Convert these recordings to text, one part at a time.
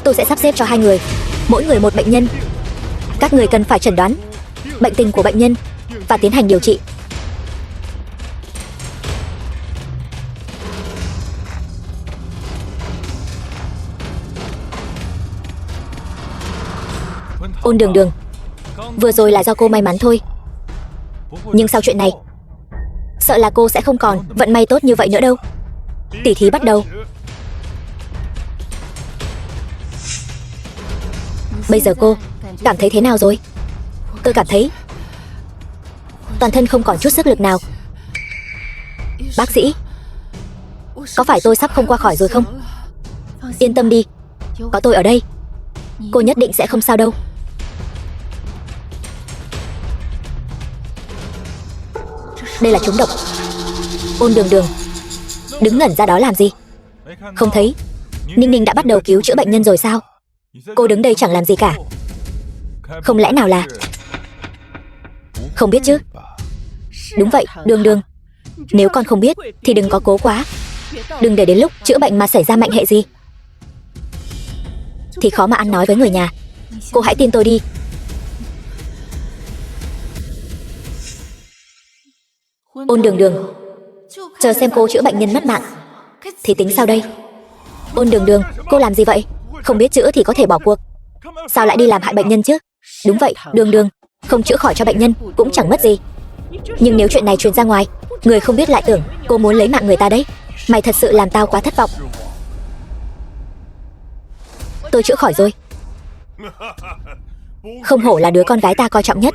Tôi sẽ sắp xếp cho 2 người, mỗi người một bệnh nhân. Các người cần phải chẩn đoán bệnh tình của bệnh nhân và tiến hành điều trị. Ôn Đường Đường, vừa rồi là do cô may mắn thôi. Nhưng sau chuyện này, sợ là cô sẽ không còn vận may tốt như vậy nữa đâu. Tỉ thí bắt đầu. Bây giờ cô cảm thấy thế nào rồi? Tôi cảm thấy toàn thân không còn chút sức lực nào. Bác sĩ, có phải tôi sắp không qua khỏi rồi không? Yên tâm đi, có tôi ở đây, cô nhất định sẽ không sao đâu. Đây là trúng độc. Ôn Đường Đường, đứng ngẩn ra đó làm gì? Không thấy Ninh Ninh đã bắt đầu cứu chữa bệnh nhân rồi sao? Cô đứng đây chẳng làm gì cả. Không lẽ nào là... Không biết chứ? Đúng vậy, Đường Đường, nếu con không biết thì đừng có cố quá. Đừng để đến lúc chữa bệnh mà xảy ra mệnh hệ gì thì khó mà ăn nói với người nhà. Cô hãy tin tôi đi. Ôn Đường Đường, chờ xem cô chữa bệnh nhân mất mạng thì tính sao đây? Ôn Đường Đường, cô làm gì vậy? Không biết chữa thì có thể bỏ cuộc, sao lại đi làm hại bệnh nhân chứ? Đúng vậy, Đường Đường, không chữa khỏi cho bệnh nhân cũng chẳng mất gì. Nhưng nếu chuyện này truyền ra ngoài, người không biết lại tưởng cô muốn lấy mạng người ta đấy. Mày thật sự làm tao quá thất vọng. Tôi chữa khỏi rồi. Không hổ là đứa con gái ta coi trọng nhất.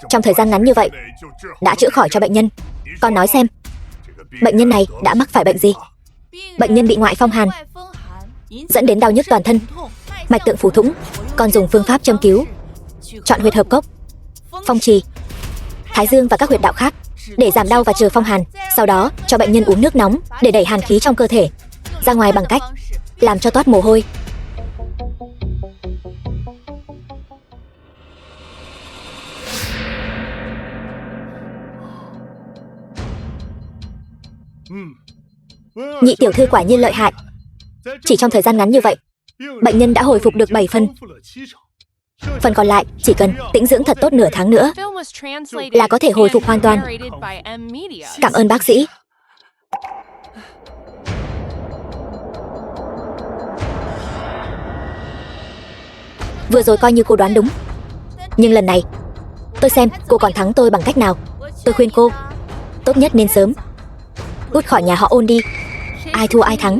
Trong thời gian ngắn như vậy đã chữa khỏi cho bệnh nhân. Con nói xem, bệnh nhân này đã mắc phải bệnh gì? Bệnh nhân bị ngoại phong hàn dẫn đến đau nhức toàn thân, mạch tượng phù thủng. Con dùng phương pháp châm cứu, chọn huyệt hợp cốc, phong trì, thái dương và các huyệt đạo khác để giảm đau và trừ phong hàn. Sau đó cho bệnh nhân uống nước nóng để đẩy hàn khí trong cơ thể ra ngoài bằng cách làm cho toát mồ hôi. Nhị tiểu thư quả nhiên lợi hại. Chỉ trong thời gian ngắn như vậy, bệnh nhân đã hồi phục được 7 phần. Phần còn lại chỉ cần tĩnh dưỡng thật tốt nửa tháng nữa là có thể hồi phục hoàn toàn. Cảm ơn bác sĩ. Vừa rồi coi như cô đoán đúng, nhưng lần này tôi xem cô còn thắng tôi bằng cách nào. Tôi khuyên cô tốt nhất nên sớm cút khỏi nhà họ Ôn đi. Ai thua ai thắng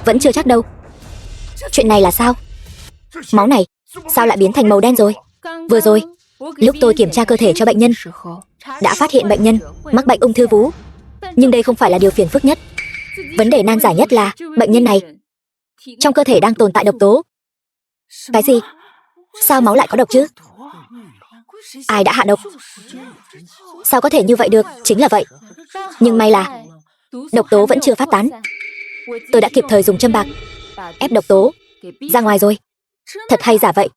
vẫn chưa chắc đâu. Chuyện này là sao? Máu này sao lại biến thành màu đen rồi? Vừa rồi lúc tôi kiểm tra cơ thể cho bệnh nhân đã phát hiện bệnh nhân mắc bệnh ung thư vú. Nhưng đây không phải là điều phiền phức nhất. Vấn đề nan giải nhất là bệnh nhân này trong cơ thể đang tồn tại độc tố. Cái gì? Sao máu lại có độc chứ? Ai đã hạ độc? Sao có thể như vậy được? Chính là vậy. Nhưng may là độc tố vẫn chưa phát tán. Tôi đã kịp thời dùng châm bạc ép độc tố ra ngoài rồi. Thật hay giả vậy.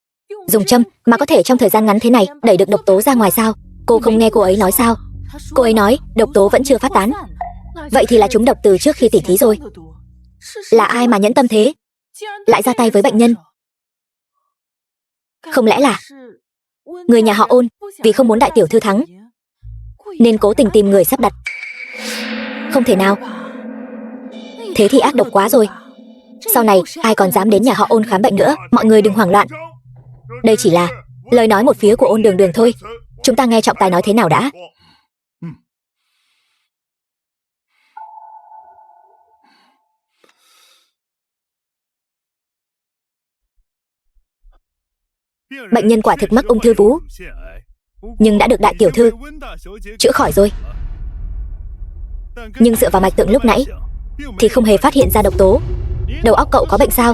Dùng châm mà có thể trong thời gian ngắn thế này đẩy được độc tố ra ngoài sao? Cô không nghe cô ấy nói sao? Cô ấy nói độc tố vẫn chưa phát tán. Vậy thì là trúng độc từ trước khi tỉ thí rồi. Là ai mà nhẫn tâm thế, lại ra tay với bệnh nhân? Không lẽ là người nhà họ Ôn vì không muốn đại tiểu thư thắng nên cố tình tìm người sắp đặt? Không thể nào. Thế thì ác độc quá rồi. Sau này ai còn dám đến nhà họ Ôn khám bệnh nữa. Mọi người đừng hoảng loạn. Đây chỉ là lời nói một phía của Ôn Đường Đường thôi. Chúng ta nghe trọng tài nói thế nào đã. Bệnh nhân quả thực mắc ung thư vú, nhưng đã được đại tiểu thư chữa khỏi rồi. Nhưng dựa vào mạch tượng lúc nãy thì không hề phát hiện ra độc tố. Đầu óc cậu có bệnh sao?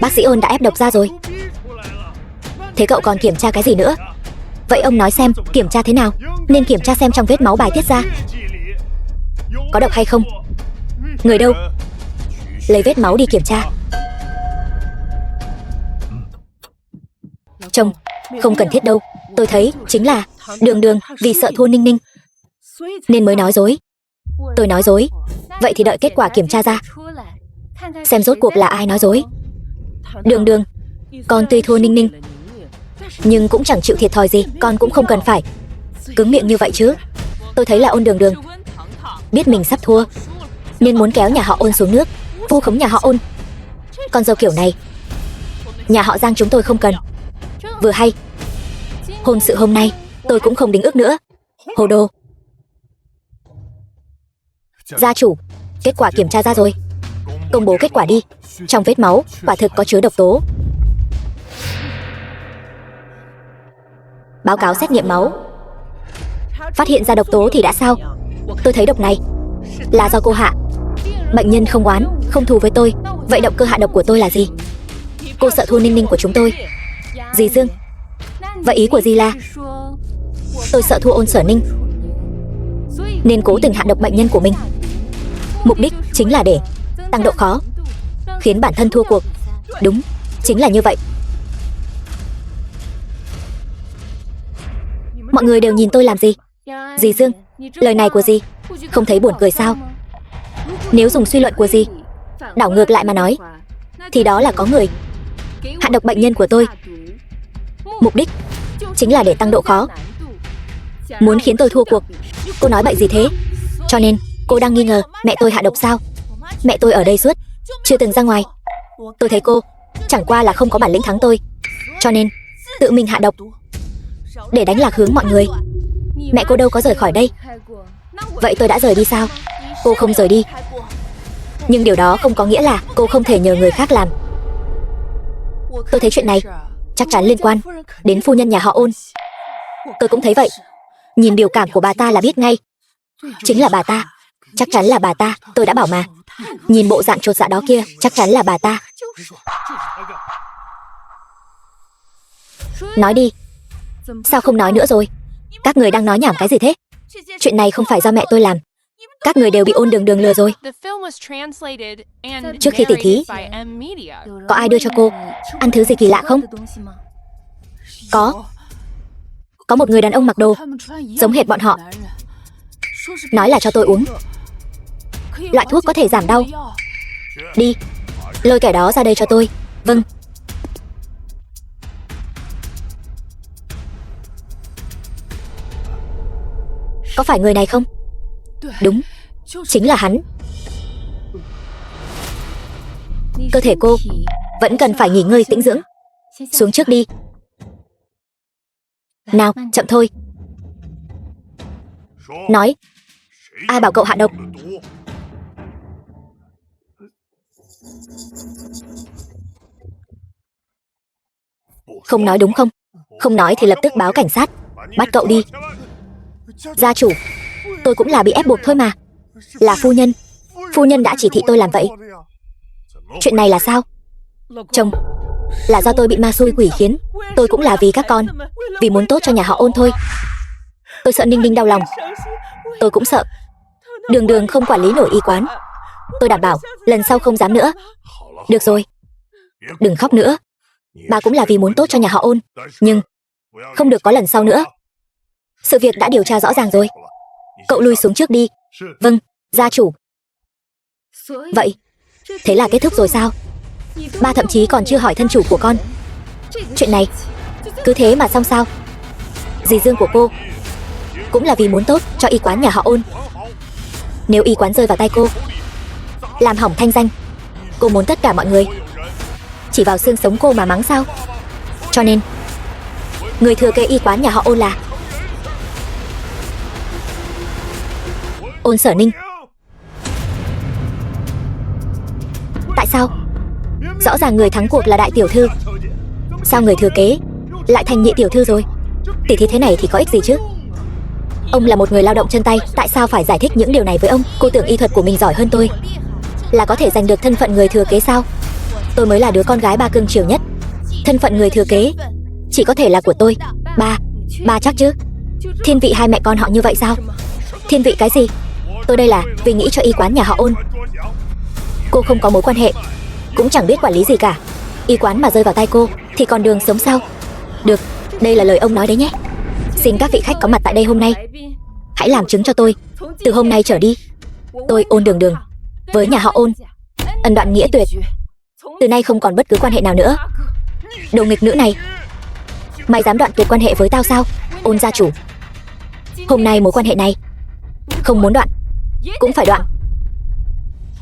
Bác sĩ Ôn đã ép độc ra rồi. Thế cậu còn kiểm tra cái gì nữa? Vậy ông nói xem kiểm tra thế nào? Nên kiểm tra xem trong vết máu bài tiết ra có độc hay không. Người đâu? Lấy vết máu đi kiểm tra. Chồng, không cần thiết đâu. Tôi thấy chính là Đường Đường vì sợ thua Ninh Ninh nên mới nói dối. Tôi nói dối. Vậy thì đợi kết quả kiểm tra ra xem rốt cuộc là ai nói dối. Đường Đường, con tuy thua Ninh Ninh, nhưng cũng chẳng chịu thiệt thòi gì. Con cũng không cần phải cứng miệng như vậy chứ. Tôi thấy là Ôn Đường Đường biết mình sắp thua, nên muốn kéo nhà họ Ôn xuống nước, vu khống nhà họ Ôn. Con dâu kiểu này nhà họ Giang chúng tôi không cần. Vừa hay hôn sự hôm nay tôi cũng không đính ước nữa. Hồ đồ. Gia chủ, kết quả kiểm tra ra rồi. Công bố kết quả đi. Trong vết máu quả thực có chứa độc tố. Báo cáo xét nghiệm máu. Phát hiện ra độc tố thì đã sao? Tôi thấy độc này là do cô hạ. Bệnh nhân không oán, không thù với tôi. Vậy động cơ hạ độc của tôi là gì? Cô sợ thua Ninh Ninh của chúng tôi. Dì Dương, vậy ý của dì là tôi sợ thua Ôn Sở Ninh, nên cố tình hạ độc bệnh nhân của mình. Mục đích chính là để tăng độ khó, khiến bản thân thua cuộc. Đúng, chính là như vậy. Mọi người đều nhìn tôi làm gì? Dì Dương, lời này của dì không thấy buồn cười sao? Nếu dùng suy luận của dì đảo ngược lại mà nói, thì đó là có người hạ độc bệnh nhân của tôi. Mục đích chính là để tăng độ khó, muốn khiến tôi thua cuộc. Cô nói bậy gì thế? Cho nên cô đang nghi ngờ mẹ tôi hạ độc sao? Mẹ tôi ở đây suốt, chưa từng ra ngoài. Tôi thấy cô chẳng qua là không có bản lĩnh thắng tôi, cho nên tự mình hạ độc để đánh lạc hướng mọi người. Mẹ cô đâu có rời khỏi đây. Vậy tôi đã rời đi sao? Cô không rời đi, nhưng điều đó không có nghĩa là cô không thể nhờ người khác làm. Tôi thấy chuyện này chắc chắn liên quan đến phu nhân nhà họ Ôn. Tôi cũng thấy vậy. Nhìn biểu cảm của bà ta là biết ngay. Chính là bà ta. Chắc chắn là bà ta. Tôi đã bảo mà. Nhìn bộ dạng chột dạ đó kia, chắc chắn là bà ta. Nói đi. Sao không nói nữa rồi? Các người đang nói nhảm cái gì thế? Chuyện này không phải do mẹ tôi làm. Các người đều bị Ôn Đường Đường lừa rồi. Trước khi tỉ thí, có ai đưa cho cô ăn thứ gì kỳ lạ không? Có một người đàn ông mặc đồ giống hệt bọn họ, nói là cho tôi uống loại thuốc có thể giảm đau. Đi, lôi kẻ đó ra đây cho tôi. Vâng. Có phải người này không? Đúng, chính là hắn. Cơ thể cô vẫn cần phải nghỉ ngơi tĩnh dưỡng. Xuống trước đi. Nào, chậm thôi. Nói, ai bảo cậu hạ độc? Không nói đúng không? Không nói thì lập tức báo cảnh sát, bắt cậu đi. Gia chủ, tôi cũng là bị ép buộc thôi mà. Là phu nhân đã chỉ thị tôi làm vậy. Chuyện này là sao? Chồng, là do tôi bị ma xui quỷ khiến. Tôi cũng là vì các con, vì muốn tốt cho nhà họ Ôn thôi. Tôi sợ Ninh Ninh đau lòng. Tôi cũng sợ Đường Đường không quản lý nổi y quán. Tôi đảm bảo lần sau không dám nữa. Được rồi, đừng khóc nữa. Bà cũng là vì muốn tốt cho nhà họ Ôn, nhưng không được có lần sau nữa. Sự việc đã điều tra rõ ràng rồi. Cậu lui xuống trước đi. Vâng, gia chủ. Vậy, thế là kết thúc rồi sao? Ba thậm chí còn chưa hỏi thân chủ của con. Chuyện này cứ thế mà xong sao? Dì Dương của cô cũng là vì muốn tốt cho y quán nhà họ Ôn. Nếu y quán rơi vào tay cô, làm hỏng thanh danh, cô muốn tất cả mọi người chỉ vào xương sống cô mà mắng sao? Cho nên người thừa kế y quán nhà họ Ôn là Ôn Sở Ninh. Tại sao? Rõ ràng người thắng cuộc là đại tiểu thư, sao người thừa kế lại thành nhị tiểu thư rồi? Tỉ thí thế này thì có ích gì chứ? Ông là một người lao động chân tay, tại sao phải giải thích những điều này với ông? Cô tưởng y thuật của mình giỏi hơn tôi là có thể giành được thân phận người thừa kế sao? Tôi mới là đứa con gái ba cưng chiều nhất. Thân phận người thừa kế chỉ có thể là của tôi. Ba chắc chứ? Thiên vị hai mẹ con họ như vậy sao? Thiên vị cái gì? Tôi đây là vì nghĩ cho y quán nhà họ Ôn. Cô không có mối quan hệ, cũng chẳng biết quản lý gì cả. Y quán mà rơi vào tay cô thì còn đường sống sao? Được, đây là lời ông nói đấy nhé. Xin các vị khách có mặt tại đây hôm nay hãy làm chứng cho tôi. Từ hôm nay trở đi, tôi Ôn Đường Đường với nhà họ Ôn ân đoạn nghĩa tuyệt. Từ nay không còn bất cứ quan hệ nào nữa. Đồ nghịch nữ này, mày dám đoạn tuyệt quan hệ với tao sao? Ôn gia chủ, hôm nay mối quan hệ này không muốn đoạn cũng phải đoạn.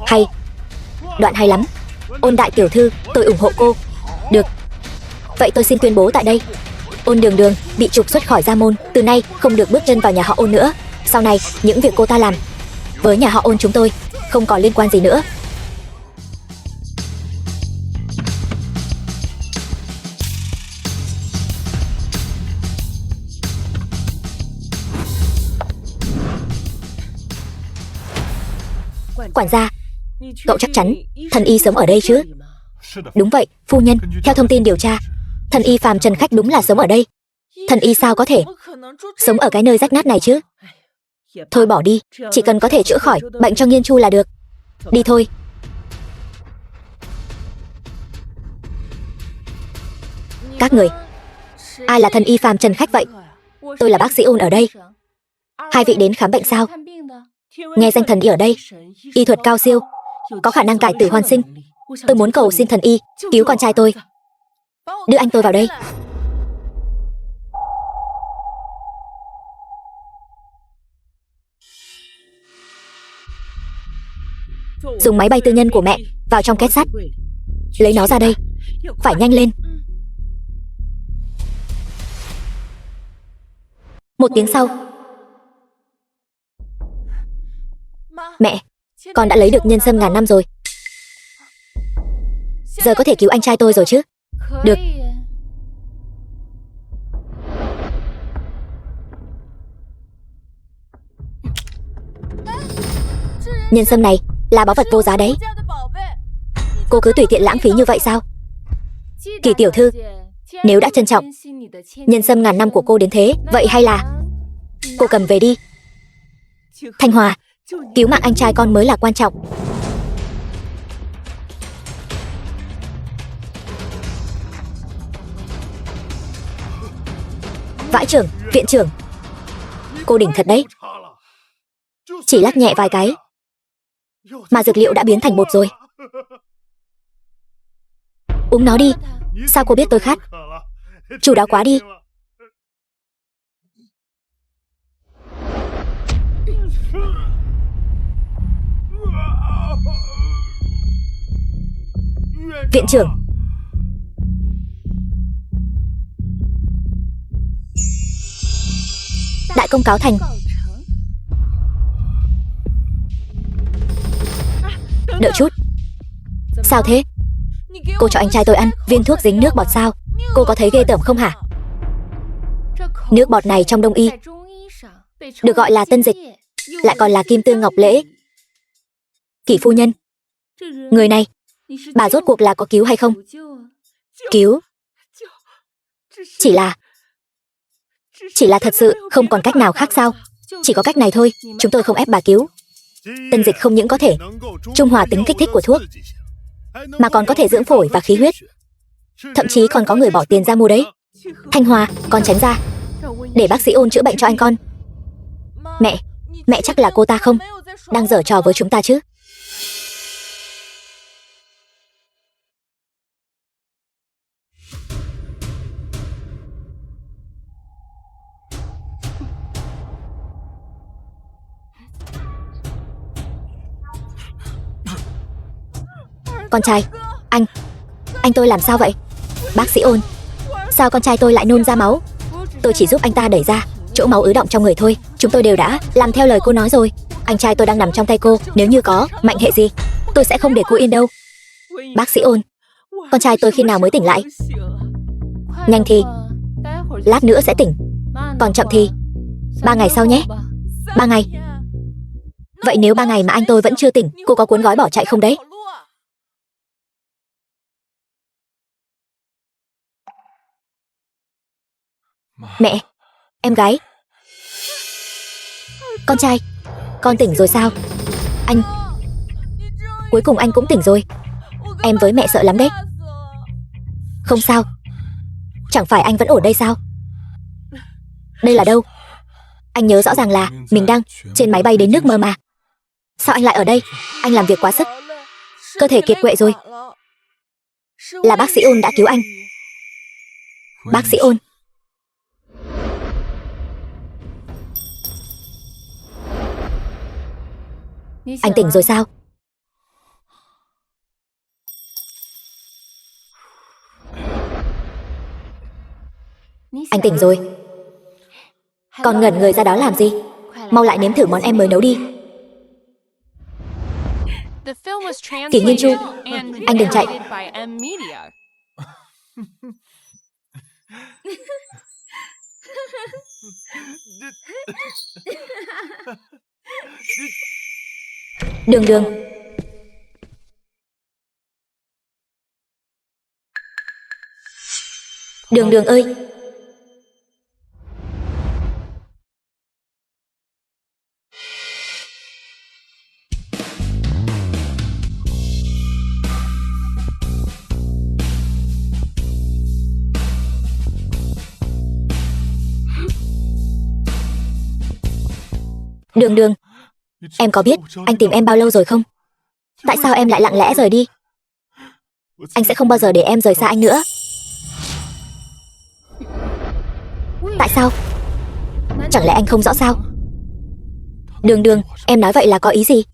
Hay, đoạn hay lắm. Ôn đại tiểu thư, tôi ủng hộ cô. Được, vậy tôi xin tuyên bố tại đây, Ôn Đường Đường bị trục xuất khỏi gia môn, từ nay không được bước chân vào nhà họ Ôn nữa. Sau này những việc cô ta làm với nhà họ Ôn chúng tôi không còn liên quan gì nữa. Quản gia, cậu chắc chắn thần y sống ở đây chứ? Đúng vậy, phu nhân, theo thông tin điều tra, thần y Phàm Trần Khách đúng là sống ở đây. Thần y sao có thể sống ở cái nơi rách nát này chứ? Thôi bỏ đi, chỉ cần có thể chữa khỏi bệnh cho Nghiên Chu là được. Đi thôi. Các người, ai là thần y Phàm Trần Khách vậy? Tôi là bác sĩ Ôn ở đây. Hai vị đến khám bệnh sao? Nghe danh thần y ở đây, y thuật cao siêu, có khả năng cải tử hoàn sinh. Tôi muốn cầu xin thần y cứu con trai tôi. Đưa anh tôi vào đây. Dùng máy bay tư nhân của mẹ vào trong két sắt. Lấy nó ra đây. Phải nhanh lên. Một tiếng sau. Mẹ, con đã lấy được nhân sâm ngàn năm rồi. Giờ có thể cứu anh trai tôi rồi chứ? Được. Nhân sâm này là báu vật vô giá đấy. Cô cứ tùy tiện lãng phí như vậy sao? Kỳ tiểu thư, nếu đã trân trọng nhân sâm ngàn năm của cô đến thế, vậy hay là cô cầm về đi. Thanh Hòa, cứu mạng anh trai con mới là quan trọng. Vãi trưởng, viện trưởng, cô đỉnh thật đấy. Chỉ lắc nhẹ vài cái mà dược liệu đã biến thành bột rồi. Uống nó đi. Sao cô biết tôi khát? Chu đáo quá đi. Viện trưởng, đại công cáo thành. Đợi chút. Sao thế? Cô cho anh trai tôi ăn viên thuốc dính nước bọt sao? Cô có thấy ghê tởm không hả? Nước bọt này trong Đông y được gọi là tân dịch, lại còn là kim tương ngọc lễ. Kỷ phu nhân, người này, bà rốt cuộc là có cứu hay không? Cứu? Chỉ là thật sự không còn cách nào khác sao? Chỉ có cách này thôi, chúng tôi không ép bà cứu. Tân dịch không những có thể trung hòa tính kích thích của thuốc, mà còn có thể dưỡng phổi và khí huyết. Thậm chí còn có người bỏ tiền ra mua đấy. Thanh Hòa, con tránh ra, để bác sĩ Ôn chữa bệnh cho anh con. Mẹ chắc là cô ta không đang giở trò với chúng ta chứ? Con trai, anh tôi làm sao vậy? Bác sĩ Ôn, sao con trai tôi lại nôn ra máu? Tôi chỉ giúp anh ta đẩy ra chỗ máu ứ đọng trong người thôi. Chúng tôi đều đã làm theo lời cô nói rồi. Anh trai tôi đang nằm trong tay cô. Nếu như có mệnh hệ gì, tôi sẽ không để cô yên đâu. Bác sĩ Ôn, con trai tôi khi nào mới tỉnh lại? Nhanh thì lát nữa sẽ tỉnh, còn chậm thì 3 ngày sau nhé. 3 ngày? Vậy nếu 3 ngày mà anh tôi vẫn chưa tỉnh, cô có cuốn gói bỏ chạy không đấy? Mẹ, em gái, con trai, con tỉnh rồi sao? Anh, cuối cùng anh cũng tỉnh rồi. Em với mẹ sợ lắm đấy. Không sao. Chẳng phải anh vẫn ở đây sao? Đây là đâu? Anh nhớ rõ ràng là mình đang trên máy bay đến nước mơ mà. Sao anh lại ở đây? Anh làm việc quá sức. Cơ thể kiệt quệ rồi. Là bác sĩ Ôn đã cứu anh. Bác sĩ Ôn. Anh tỉnh rồi sao? Anh tỉnh rồi. Còn ngẩn người ra đó làm gì? Mau lại nếm thử món em mới nấu đi. Kỷ Nhiên Chu, anh đừng chạy. Đường Đường. Đường Đường ơi. Đường Đường, em có biết anh tìm em bao lâu rồi không? Tại sao em lại lặng lẽ rời đi? Anh sẽ không bao giờ để em rời xa anh nữa. Tại sao? Chẳng lẽ anh không rõ sao? Đường Đường, em nói vậy là có ý gì?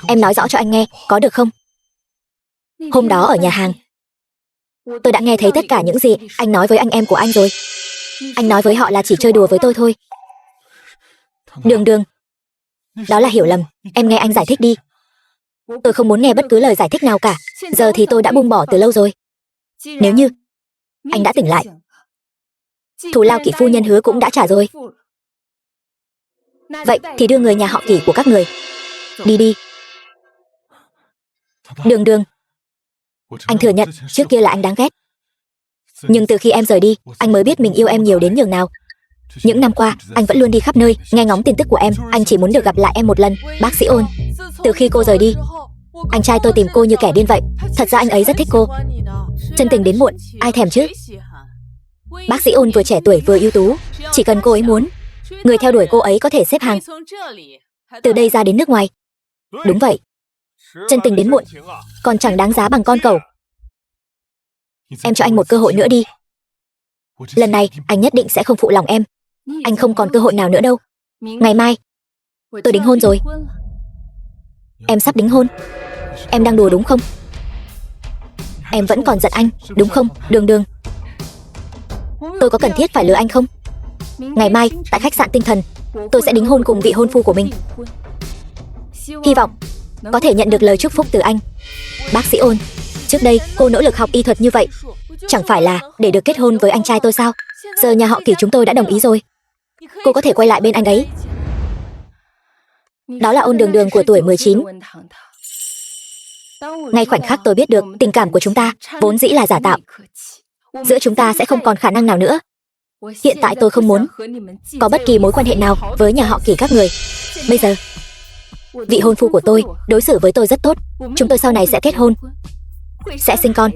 Em nói rõ cho anh nghe, có được không? Hôm đó ở nhà hàng, tôi đã nghe thấy tất cả những gì anh nói với anh em của anh rồi. Anh nói với họ là chỉ chơi đùa với tôi thôi. Đường Đường, đó là hiểu lầm, em nghe anh giải thích đi. Tôi không muốn nghe bất cứ lời giải thích nào cả. Giờ thì tôi đã buông bỏ từ lâu rồi. Nếu như anh đã tỉnh lại, thù lao Kỷ phu nhân hứa cũng đã trả rồi. Vậy thì đưa người nhà họ Kỷ của các người đi đi. Đường Đường, anh thừa nhận trước kia là anh đáng ghét. Nhưng từ khi em rời đi, anh mới biết mình yêu em nhiều đến nhường nào. Những năm qua, anh vẫn luôn đi khắp nơi, nghe ngóng tin tức của em. Anh chỉ muốn được gặp lại em một lần. Bác sĩ Ôn, từ khi cô rời đi, anh trai tôi tìm cô như kẻ điên vậy. Thật ra anh ấy rất thích cô. Chân tình đến muộn, ai thèm chứ. Bác sĩ Ôn vừa trẻ tuổi vừa ưu tú. Chỉ cần cô ấy muốn, người theo đuổi cô ấy có thể xếp hàng từ đây ra đến nước ngoài. Đúng vậy, chân tình đến muộn còn chẳng đáng giá bằng con cẩu. Em cho anh một cơ hội nữa đi. Lần này anh nhất định sẽ không phụ lòng em. Anh không còn cơ hội nào nữa đâu. Ngày mai tôi đính hôn rồi. Em sắp đính hôn. Em đang đùa đúng không? Em vẫn còn giận anh, đúng không, Đường Đường? Tôi có cần thiết phải lừa anh không? Ngày mai, tại khách sạn Tinh Thần, tôi sẽ đính hôn cùng vị hôn phu của mình. Hy vọng có thể nhận được lời chúc phúc từ anh. Bác sĩ Ôn, trước đây cô nỗ lực học y thuật như vậy, chẳng phải là để được kết hôn với anh trai tôi sao? Giờ nhà họ Kỷ chúng tôi đã đồng ý rồi. Cô có thể quay lại bên anh ấy. Đó là Ôn Đường Đường của tuổi 19. Ngay khoảnh khắc tôi biết được tình cảm của chúng ta vốn dĩ là giả tạo. Giữa chúng ta sẽ không còn khả năng nào nữa. Hiện tại tôi không muốn có bất kỳ mối quan hệ nào với nhà họ Kỷ các người. Bây giờ, vị hôn phu của tôi đối xử với tôi rất tốt. Chúng tôi sau này sẽ kết hôn, sẽ sinh con,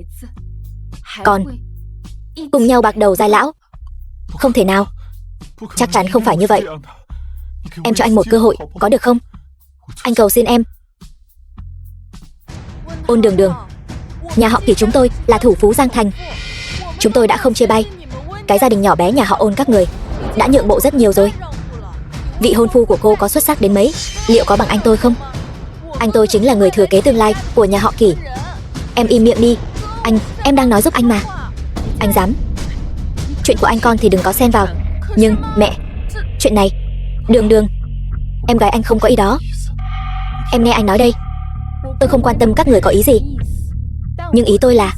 còn cùng nhau bạc đầu giai lão. Không thể nào. Chắc chắn không phải như vậy. Em cho anh một cơ hội, có được không? Anh cầu xin em. Ôn Đường Đường, nhà họ Kỷ chúng tôi là thủ phú Giang Thành. Chúng tôi đã không chê bai cái gia đình nhỏ bé nhà họ Ôn các người, đã nhượng bộ rất nhiều rồi. Vị hôn phu của cô có xuất sắc đến mấy, liệu có bằng anh tôi không? Anh tôi chính là người thừa kế tương lai của nhà họ Kỷ. Em im miệng đi. Em đang nói giúp anh mà. Anh dám? Chuyện của anh con thì đừng có xen vào. Nhưng, mẹ, chuyện này, Đường Đường, em gái anh không có ý đó. Em nghe anh nói đây. Tôi không quan tâm các người có ý gì. Nhưng ý tôi là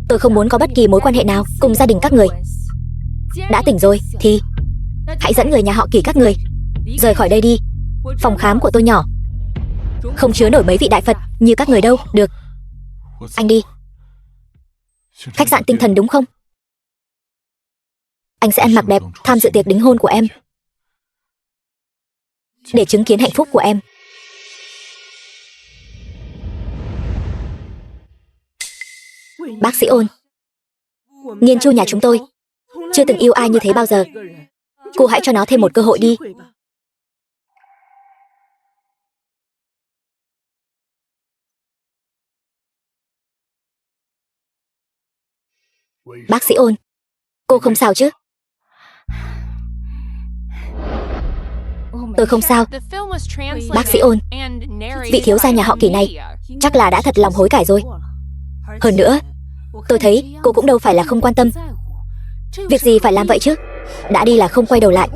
tôi không muốn có bất kỳ mối quan hệ nào cùng gia đình các người. Đã tỉnh rồi thì hãy dẫn người nhà họ Kỷ các người rời khỏi đây đi. Phòng khám của tôi nhỏ, không chứa nổi mấy vị đại Phật như các người đâu. Được, anh đi. Khách sạn Tinh Thần đúng không? Anh sẽ ăn mặc đẹp tham dự tiệc đính hôn của em, để chứng kiến hạnh phúc của em. Bác sĩ Ôn, Nhiên Chu nhà chúng tôi chưa từng yêu ai như thế bao giờ. Cô hãy cho nó thêm một cơ hội đi. Bác sĩ Ôn, cô không sao chứ? Tôi không sao. Bác sĩ Ôn, vị thiếu gia nhà họ Kỳ này chắc là đã thật lòng hối cải rồi. Hơn nữa, tôi thấy cô cũng đâu phải là không quan tâm. Việc gì phải làm vậy chứ? Đã đi là không quay đầu lại.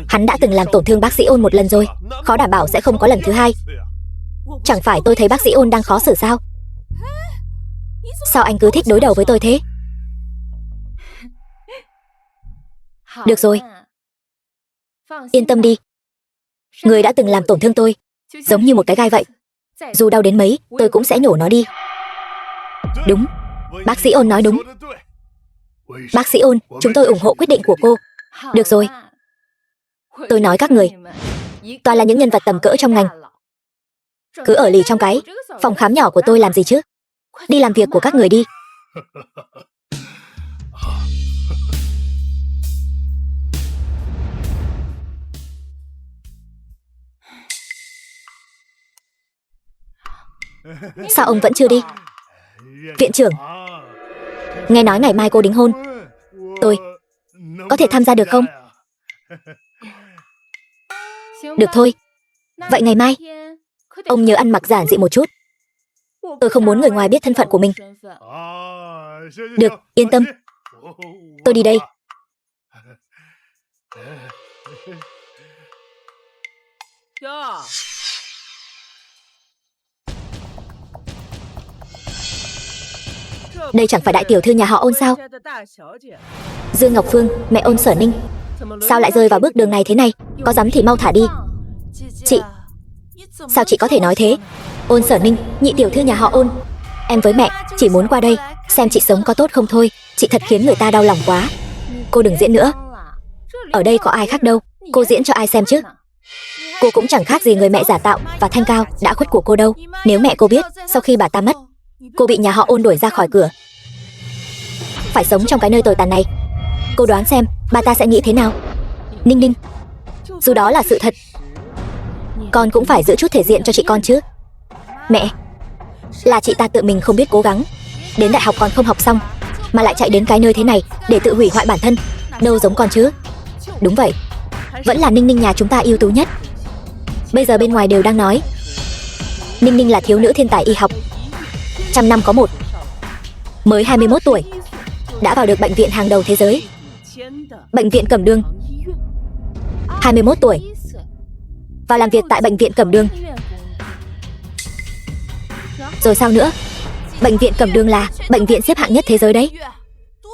Hắn đã từng làm tổn thương bác sĩ Ôn một lần rồi, khó đảm bảo sẽ không có lần thứ hai. Chẳng phải tôi thấy bác sĩ Ôn đang khó xử sao? Sao anh cứ thích đối đầu với tôi thế? Được rồi, yên tâm đi. Người đã từng làm tổn thương tôi giống như một cái gai vậy. Dù đau đến mấy, tôi cũng sẽ nhổ nó đi. Đúng, bác sĩ Ôn nói đúng. Bác sĩ Ôn, chúng tôi ủng hộ quyết định của cô. Được rồi. Tôi nói các người, toàn là những nhân vật tầm cỡ trong ngành. Cứ ở lì trong cái phòng khám nhỏ của tôi làm gì chứ? Đi làm việc của các người đi. Sao ông vẫn chưa đi? Viện trưởng, nghe nói ngày mai cô đính hôn. Tôi có thể tham gia được không? Được thôi. Vậy ngày mai ông nhớ ăn mặc giản dị một chút. Tôi không muốn người ngoài biết thân phận của mình. Được, yên tâm. Tôi đi đây. Đây chẳng phải đại tiểu thư nhà họ Ôn sao? Dương Ngọc Phương, mẹ Ôn Sở Ninh, sao lại rơi vào bước đường này thế này? Có dám thì mau thả đi. Chị, sao chị có thể nói thế? Ôn Sở Ninh, nhị tiểu thư nhà họ Ôn, em với mẹ chỉ muốn qua đây xem chị sống có tốt không thôi. Chị thật khiến người ta đau lòng quá. Cô đừng diễn nữa. Ở đây có ai khác đâu, cô diễn cho ai xem chứ? Cô cũng chẳng khác gì người mẹ giả tạo và thanh cao đã khuất của cô đâu. Nếu mẹ cô biết sau khi bà ta mất, cô bị nhà họ Ôn đuổi ra khỏi cửa, phải sống trong cái nơi tồi tàn này, cô đoán xem bà ta sẽ nghĩ thế nào? Ninh Ninh, dù đó là sự thật, con cũng phải giữ chút thể diện cho chị con chứ. Mẹ, là chị ta tự mình không biết cố gắng, đến đại học còn không học xong mà lại chạy đến cái nơi thế này để tự hủy hoại bản thân. Đâu giống con chứ. Đúng vậy, vẫn là Ninh Ninh nhà chúng ta ưu tú nhất. Bây giờ bên ngoài đều đang nói Ninh Ninh là thiếu nữ thiên tài y học, trăm năm có một. Mới 21 tuổi đã vào được bệnh viện hàng đầu thế giới, bệnh viện Cẩm Đương. 21 tuổi vào làm việc tại bệnh viện Cẩm Đương. Rồi sao nữa? Bệnh viện Cẩm Đương là bệnh viện xếp hạng nhất thế giới đấy.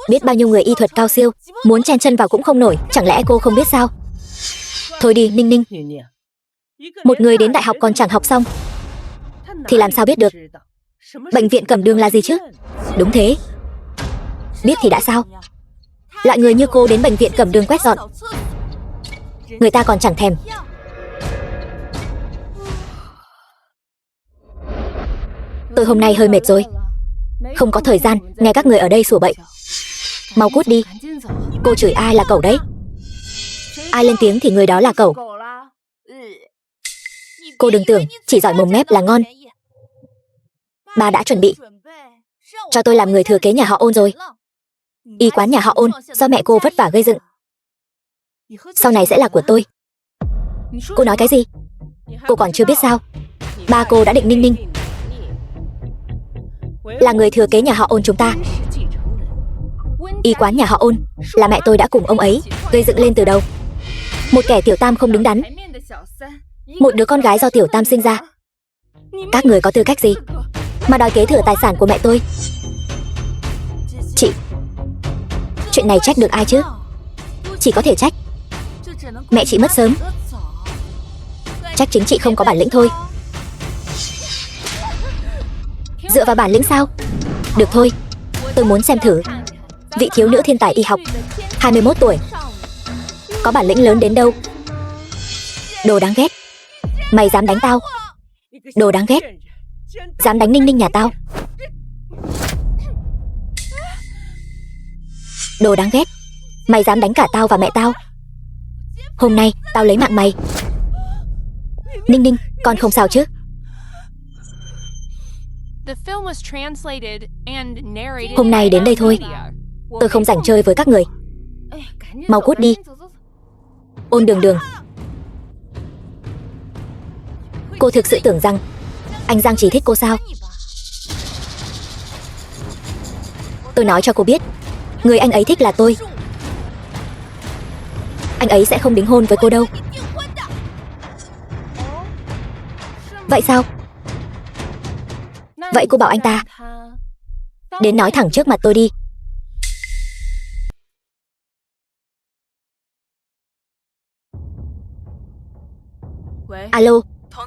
Biết bao nhiêu người y thuật cao siêu muốn chen chân vào cũng không nổi. Chẳng lẽ cô không biết sao? Thôi đi Ninh Ninh, một người đến đại học còn chẳng học xong thì làm sao biết được bệnh viện Cẩm Đương là gì chứ? Đúng thế. Biết thì đã sao? Loại người như cô đến bệnh viện Cẩm Đương quét dọn, người ta còn chẳng thèm. Tôi hôm nay hơi mệt rồi, không có thời gian nghe các người ở đây sủa bậy. Mau cút đi. Cô chửi ai là cẩu đấy? Ai lên tiếng thì người đó là cẩu. Cô đừng tưởng chỉ giỏi mồm mép là ngon. Bà đã chuẩn bị cho tôi làm người thừa kế nhà họ Ôn rồi. Y quán nhà họ Ôn do mẹ cô vất vả gây dựng, sau này sẽ là của tôi. Cô nói cái gì? Cô còn chưa biết sao? Ba cô đã định Ninh Ninh là người thừa kế nhà họ Ôn chúng ta. Y quán nhà họ Ôn là mẹ tôi đã cùng ông ấy gây dựng lên từ đầu. Một kẻ tiểu tam không đứng đắn, một đứa con gái do tiểu tam sinh ra. Các người có tư cách gì mà đòi kế thừa tài sản của mẹ tôi? Chị, chuyện này trách được ai chứ? Chỉ có thể trách mẹ chị mất sớm. Trách chính chị không có bản lĩnh thôi. Dựa vào bản lĩnh sao? Được thôi, tôi muốn xem thử vị thiếu nữ thiên tài y học 21 tuổi có bản lĩnh lớn đến đâu. Đồ đáng ghét, mày dám đánh tao? Đồ đáng ghét, dám đánh Ninh Ninh nhà tao? Đồ đáng ghét, mày dám đánh cả tao và mẹ tao? Hôm nay tao lấy mạng mày. Ninh Ninh, con không sao chứ? Hôm nay đến đây thôi. Tôi không rảnh chơi với các người. Mau cút đi. Ôn Đường Đường. Cô thực sự tưởng rằng anh Giang chỉ thích cô sao? Tôi nói cho cô biết, người anh ấy thích là tôi. Anh ấy sẽ không đính hôn với cô đâu. Vậy sao? Vậy cô bảo anh ta đến nói thẳng trước mặt tôi đi. Alo,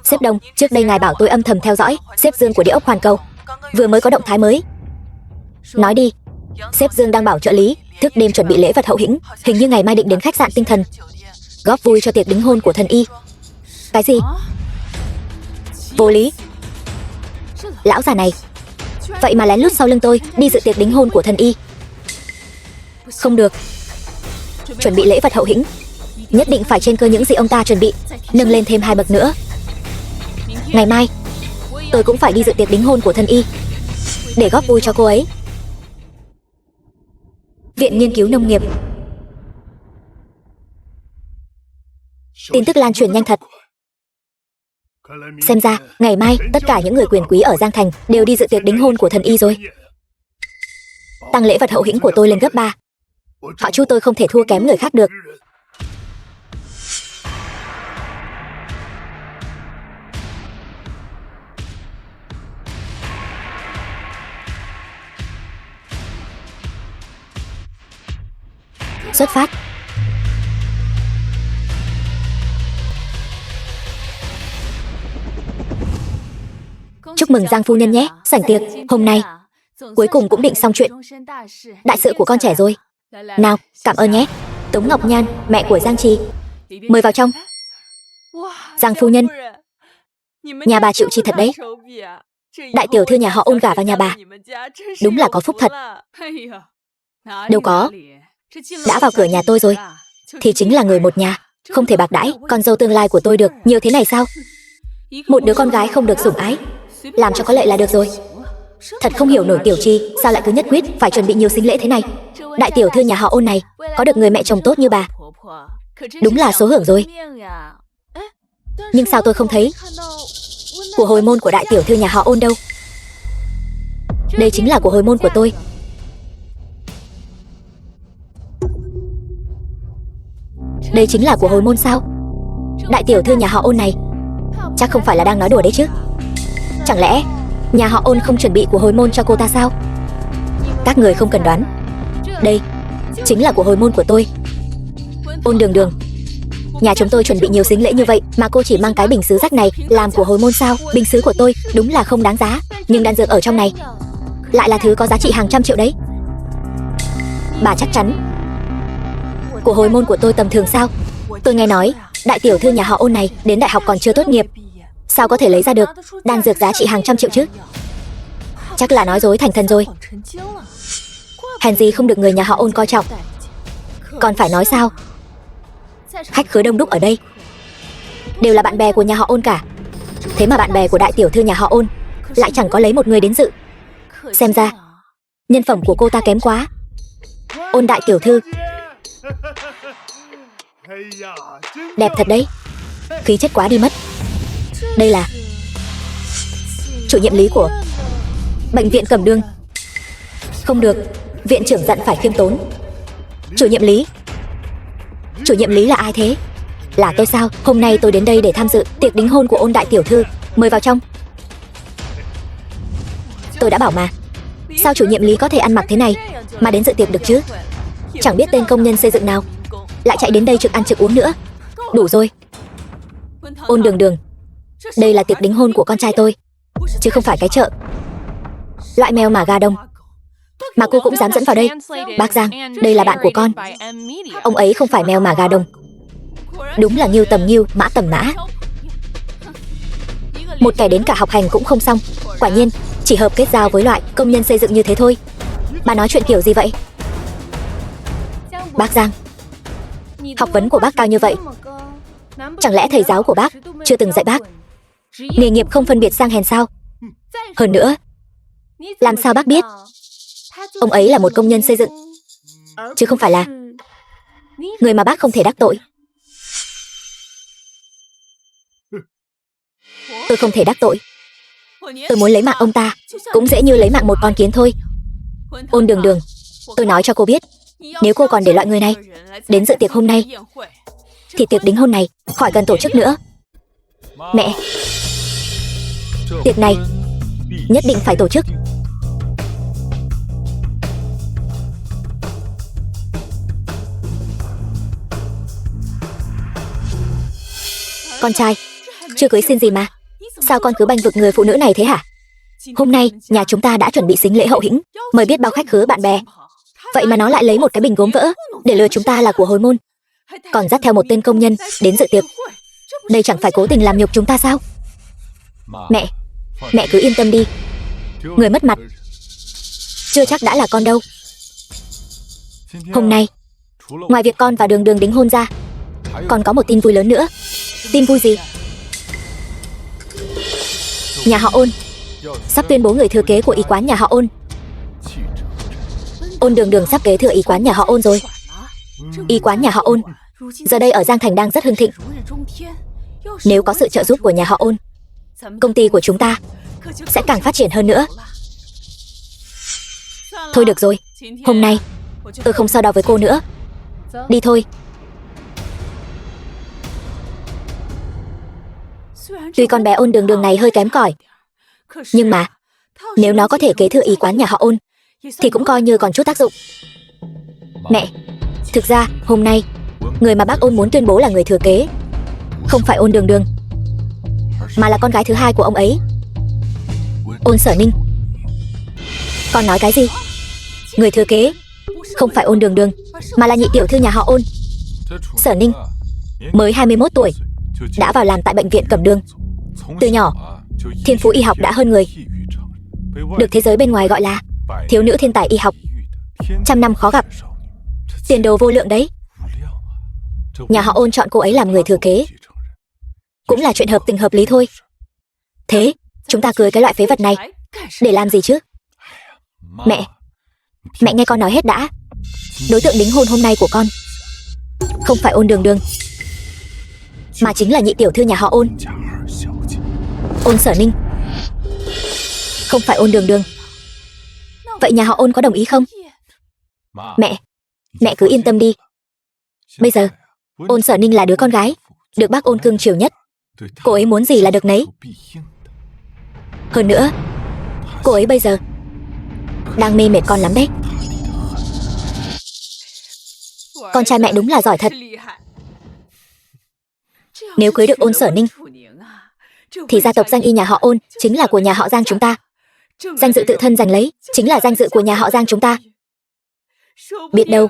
sếp Đông, trước đây ngài bảo tôi âm thầm theo dõi sếp Dương của Địa ốc Hoàn Cầu. Vừa mới có động thái mới. Nói đi. Sếp Dương đang bảo trợ lý thức đêm chuẩn bị lễ vật hậu hĩnh. Hình như ngày mai định đến khách sạn Tinh Thần góp vui cho tiệc đính hôn của thần y. Cái gì? Vô lý. Lão già này vậy mà lén lút sau lưng tôi đi dự tiệc đính hôn của thần y. Không được. Chuẩn bị lễ vật hậu hĩnh nhất định phải trên cơ những gì ông ta chuẩn bị, nâng lên thêm 2 bậc nữa. Ngày mai tôi cũng phải đi dự tiệc đính hôn của thần y để góp vui cho cô ấy. Viện Nghiên cứu Nông nghiệp. Tin tức lan truyền nhanh thật. Xem ra ngày mai tất cả những người quyền quý ở Giang Thành đều đi dự tiệc đính hôn của thần y rồi. Tăng lễ vật hậu hĩnh của tôi lên gấp 3. Họ Chu tôi không thể thua kém người khác được. Xuất phát. Chúc mừng Giang phu nhân nhé. Sảnh tiệc hôm nay cuối cùng cũng định xong chuyện đại sự của con trẻ rồi. Nào, cảm ơn nhé. Tống Ngọc Nhan, mẹ của Giang Trì, mời vào trong. Giang phu nhân, nhà bà chịu chi thật đấy. Đại tiểu thư nhà họ Ôn gả vào nhà bà, đúng là có phúc thật. Đâu có, đã vào cửa nhà tôi rồi thì chính là người một nhà, không thể bạc đãi con dâu tương lai của tôi được nhiều thế này sao? Một đứa con gái không được sủng ái, làm cho có lệ là được rồi. Thật không hiểu nổi Tiểu Chi sao lại cứ nhất quyết phải chuẩn bị nhiều sính lễ thế này. Đại tiểu thư nhà họ Ôn này có được người mẹ chồng tốt như bà, đúng là số hưởng rồi. Nhưng sao tôi không thấy của hồi môn của đại tiểu thư nhà họ Ôn đâu? Đây chính là của hồi môn của tôi. Đây chính là của hồi môn sao? Đại tiểu thư nhà họ Ôn này chắc không phải là đang nói đùa đấy chứ? Chẳng lẽ nhà họ Ôn không chuẩn bị của hồi môn cho cô ta sao? Các người không cần đoán, đây chính là của hồi môn của tôi. Ôn Đường Đường, nhà chúng tôi chuẩn bị nhiều sính lễ như vậy mà cô chỉ mang cái bình sứ rách này làm của hồi môn sao? Bình sứ của tôi đúng là không đáng giá, nhưng đan dược ở trong này lại là thứ có giá trị hàng trăm triệu đấy. Bà chắc chắn của hồi môn của tôi tầm thường sao? Tôi nghe nói đại tiểu thư nhà họ Ôn này đến đại học còn chưa tốt nghiệp, sao có thể lấy ra được đan dược giá trị hàng trăm triệu chứ? Chắc là nói dối thành thần rồi. Hèn gì không được người nhà họ Ôn coi trọng. Còn phải nói sao? Khách khứa đông đúc ở đây đều là bạn bè của nhà họ Ôn cả. Thế mà bạn bè của đại tiểu thư nhà họ Ôn lại chẳng có lấy một người đến dự. Xem ra nhân phẩm của cô ta kém quá. Ôn đại tiểu thư đẹp thật đấy, khí chất quá đi mất. Đây là chủ nhiệm lý của bệnh viện Cẩm Đương. Không được, viện trưởng dặn phải khiêm tốn. Chủ nhiệm lý? Chủ nhiệm lý là ai thế? Là tôi sao? Hôm nay tôi đến đây để tham dự tiệc đính hôn của Ôn đại tiểu thư. Mời vào trong. Tôi đã bảo mà, sao chủ nhiệm lý có thể ăn mặc thế này mà đến dự tiệc được chứ? Chẳng biết tên công nhân xây dựng nào lại chạy đến đây trực ăn trực uống nữa. Đủ rồi. Ôn Đường Đường, đây là tiệc đính hôn của con trai tôi, chứ không phải cái chợ loại mèo mà gà đông mà cô cũng dám dẫn vào đây. Bác Giang, đây là bạn của con. Ông ấy không phải mèo mà gà đông, đúng là ngưu tầm ngưu, mã tầm mã. Một kẻ đến cả học hành cũng không xong, quả nhiên chỉ hợp kết giao với loại công nhân xây dựng như thế thôi. Bà nói chuyện kiểu gì vậy? Bác Giang, học vấn của bác cao như vậy, chẳng lẽ thầy giáo của bác chưa từng dạy bác nghề nghiệp không phân biệt sang hèn sao? Hơn nữa, Làm sao bác biết? Ông ấy là một công nhân xây dựng, chứ không phải là người mà bác không thể đắc tội. Tôi không thể đắc tội. Tôi muốn lấy mạng ông ta cũng dễ như lấy mạng một con kiến thôi. Ôn Đường Đường, tôi nói cho cô biết, nếu cô còn để loại người này đến dự tiệc hôm nay thì tiệc đính hôn này khỏi cần tổ chức nữa. Mẹ, tiệc này nhất định phải tổ chức. Con trai, chưa cưới xin gì mà, sao con cứ bênh vực người phụ nữ này thế hả? Hôm nay nhà chúng ta đã chuẩn bị sính lễ hậu hĩnh, mời biết bao khách khứa bạn bè. Vậy mà nó lại lấy một cái bình gốm vỡ để lừa chúng ta là của hồi môn, còn dắt theo một tên công nhân đến dự tiệc. Đây chẳng phải cố tình làm nhục chúng ta sao? Mẹ cứ yên tâm đi. Người mất mặt chưa chắc đã là con đâu. Hôm nay, ngoài việc con và Đường Đường đính hôn ra, còn có một tin vui lớn nữa. Tin vui gì? Nhà họ Ôn sắp tuyên bố người thừa kế của y quán nhà họ Ôn. Ôn Đường Đường sắp kế thừa y quán nhà họ Ôn rồi. Y quán nhà họ Ôn giờ đây ở Giang Thành đang rất hưng thịnh. Nếu có sự trợ giúp của nhà họ Ôn, công ty của chúng ta sẽ càng phát triển hơn nữa. Thôi được rồi, hôm nay tôi không so đo với cô nữa. Đi thôi. Tuy con bé Ôn Đường Đường này hơi kém cỏi, nhưng mà nếu nó có thể kế thừa y quán nhà họ Ôn thì cũng coi như còn chút tác dụng. Mẹ, thực ra hôm nay người mà bác Ôn muốn tuyên bố là người thừa kế không phải Ôn Đường Đường, mà là con gái thứ hai của ông ấy, Ôn Sở Ninh. Con nói cái gì? Người thừa kế không phải Ôn Đường Đường, mà là nhị tiểu thư nhà họ Ôn, Sở Ninh, mới 21 tuổi, đã vào làm tại bệnh viện Cẩm Đường. Từ nhỏ, thiên phú y học đã hơn người, được thế giới bên ngoài gọi là thiếu nữ thiên tài y học, trăm năm khó gặp, tiền đồ vô lượng đấy. Nhà họ Ôn chọn cô ấy làm người thừa kế cũng là chuyện hợp tình hợp lý thôi. Thế chúng ta cưới cái loại phế vật này để làm gì chứ? Mẹ nghe con nói hết đã. Đối tượng đính hôn hôm nay của con không phải Ôn Đường Đường, mà chính là nhị tiểu thư nhà họ Ôn, Ôn Sở Ninh. Không phải Ôn Đường Đường. Vậy nhà họ Ôn có đồng ý không? Mẹ cứ yên tâm đi. Bây giờ Ôn Sở Ninh là đứa con gái được bác Ôn cưng chiều nhất. Cô ấy muốn gì là được nấy. Hơn nữa, cô ấy bây giờ đang mê mệt con lắm đấy. Con trai mẹ đúng là giỏi thật. Nếu cưới được Ôn Sở Ninh thì gia tộc danh y nhà họ Ôn chính là của nhà họ Giang chúng ta. Danh dự tự thân giành lấy chính là danh dự của nhà họ Giang chúng ta. Biết đâu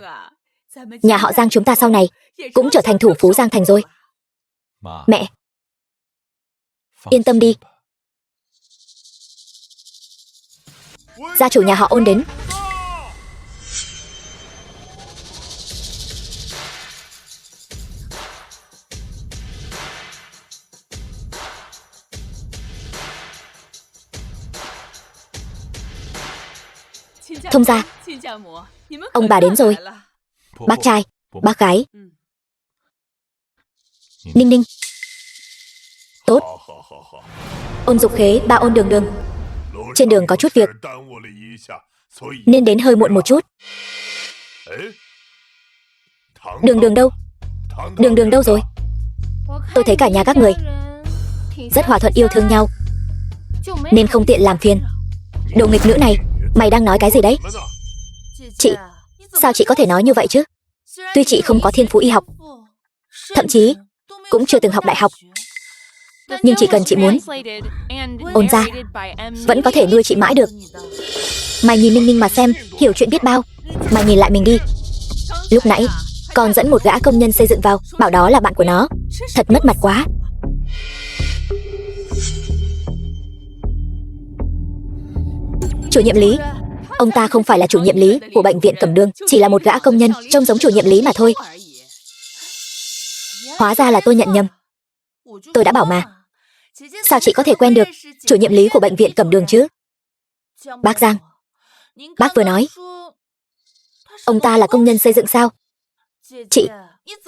nhà họ Giang chúng ta sau này cũng trở thành thủ phú Giang Thành rồi. Mẹ yên tâm đi. Gia chủ nhà họ Ôn đến. Thông gia, ông bà đến rồi. Bác trai, bác gái. Ninh Ninh. Tốt. Ôn Dục Khế, ba Ôn Đường Đường trên đường có chút việc nên đến hơi muộn một chút. Đường Đường đâu? Đường Đường đâu rồi? Tôi thấy cả nhà các người rất hòa thuận yêu thương nhau nên không tiện làm phiền. Đồ nghịch nữ này, mày đang nói cái gì đấy? Chị, sao chị có thể nói như vậy chứ? Tuy chị không có thiên phú y học, thậm chí cũng chưa từng học đại học, nhưng chỉ cần chị muốn, Ôn gia vẫn có thể nuôi chị mãi được. Mày nhìn Ninh Ninh mà xem, hiểu chuyện biết bao. Mày nhìn lại mình đi. Lúc nãy còn dẫn một gã công nhân xây dựng vào, bảo đó là bạn của nó. Thật mất mặt quá. Chủ nhiệm Lý, ông ta không phải là chủ nhiệm lý của bệnh viện Cẩm Đường, chỉ là một gã công nhân trông giống chủ nhiệm lý mà thôi. Hóa ra là tôi nhận nhầm. Tôi đã bảo mà. Sao chị có thể quen được chủ nhiệm lý của bệnh viện Cẩm Đường chứ? Bác Giang, bác vừa nói ông ta là công nhân xây dựng sao? Chị,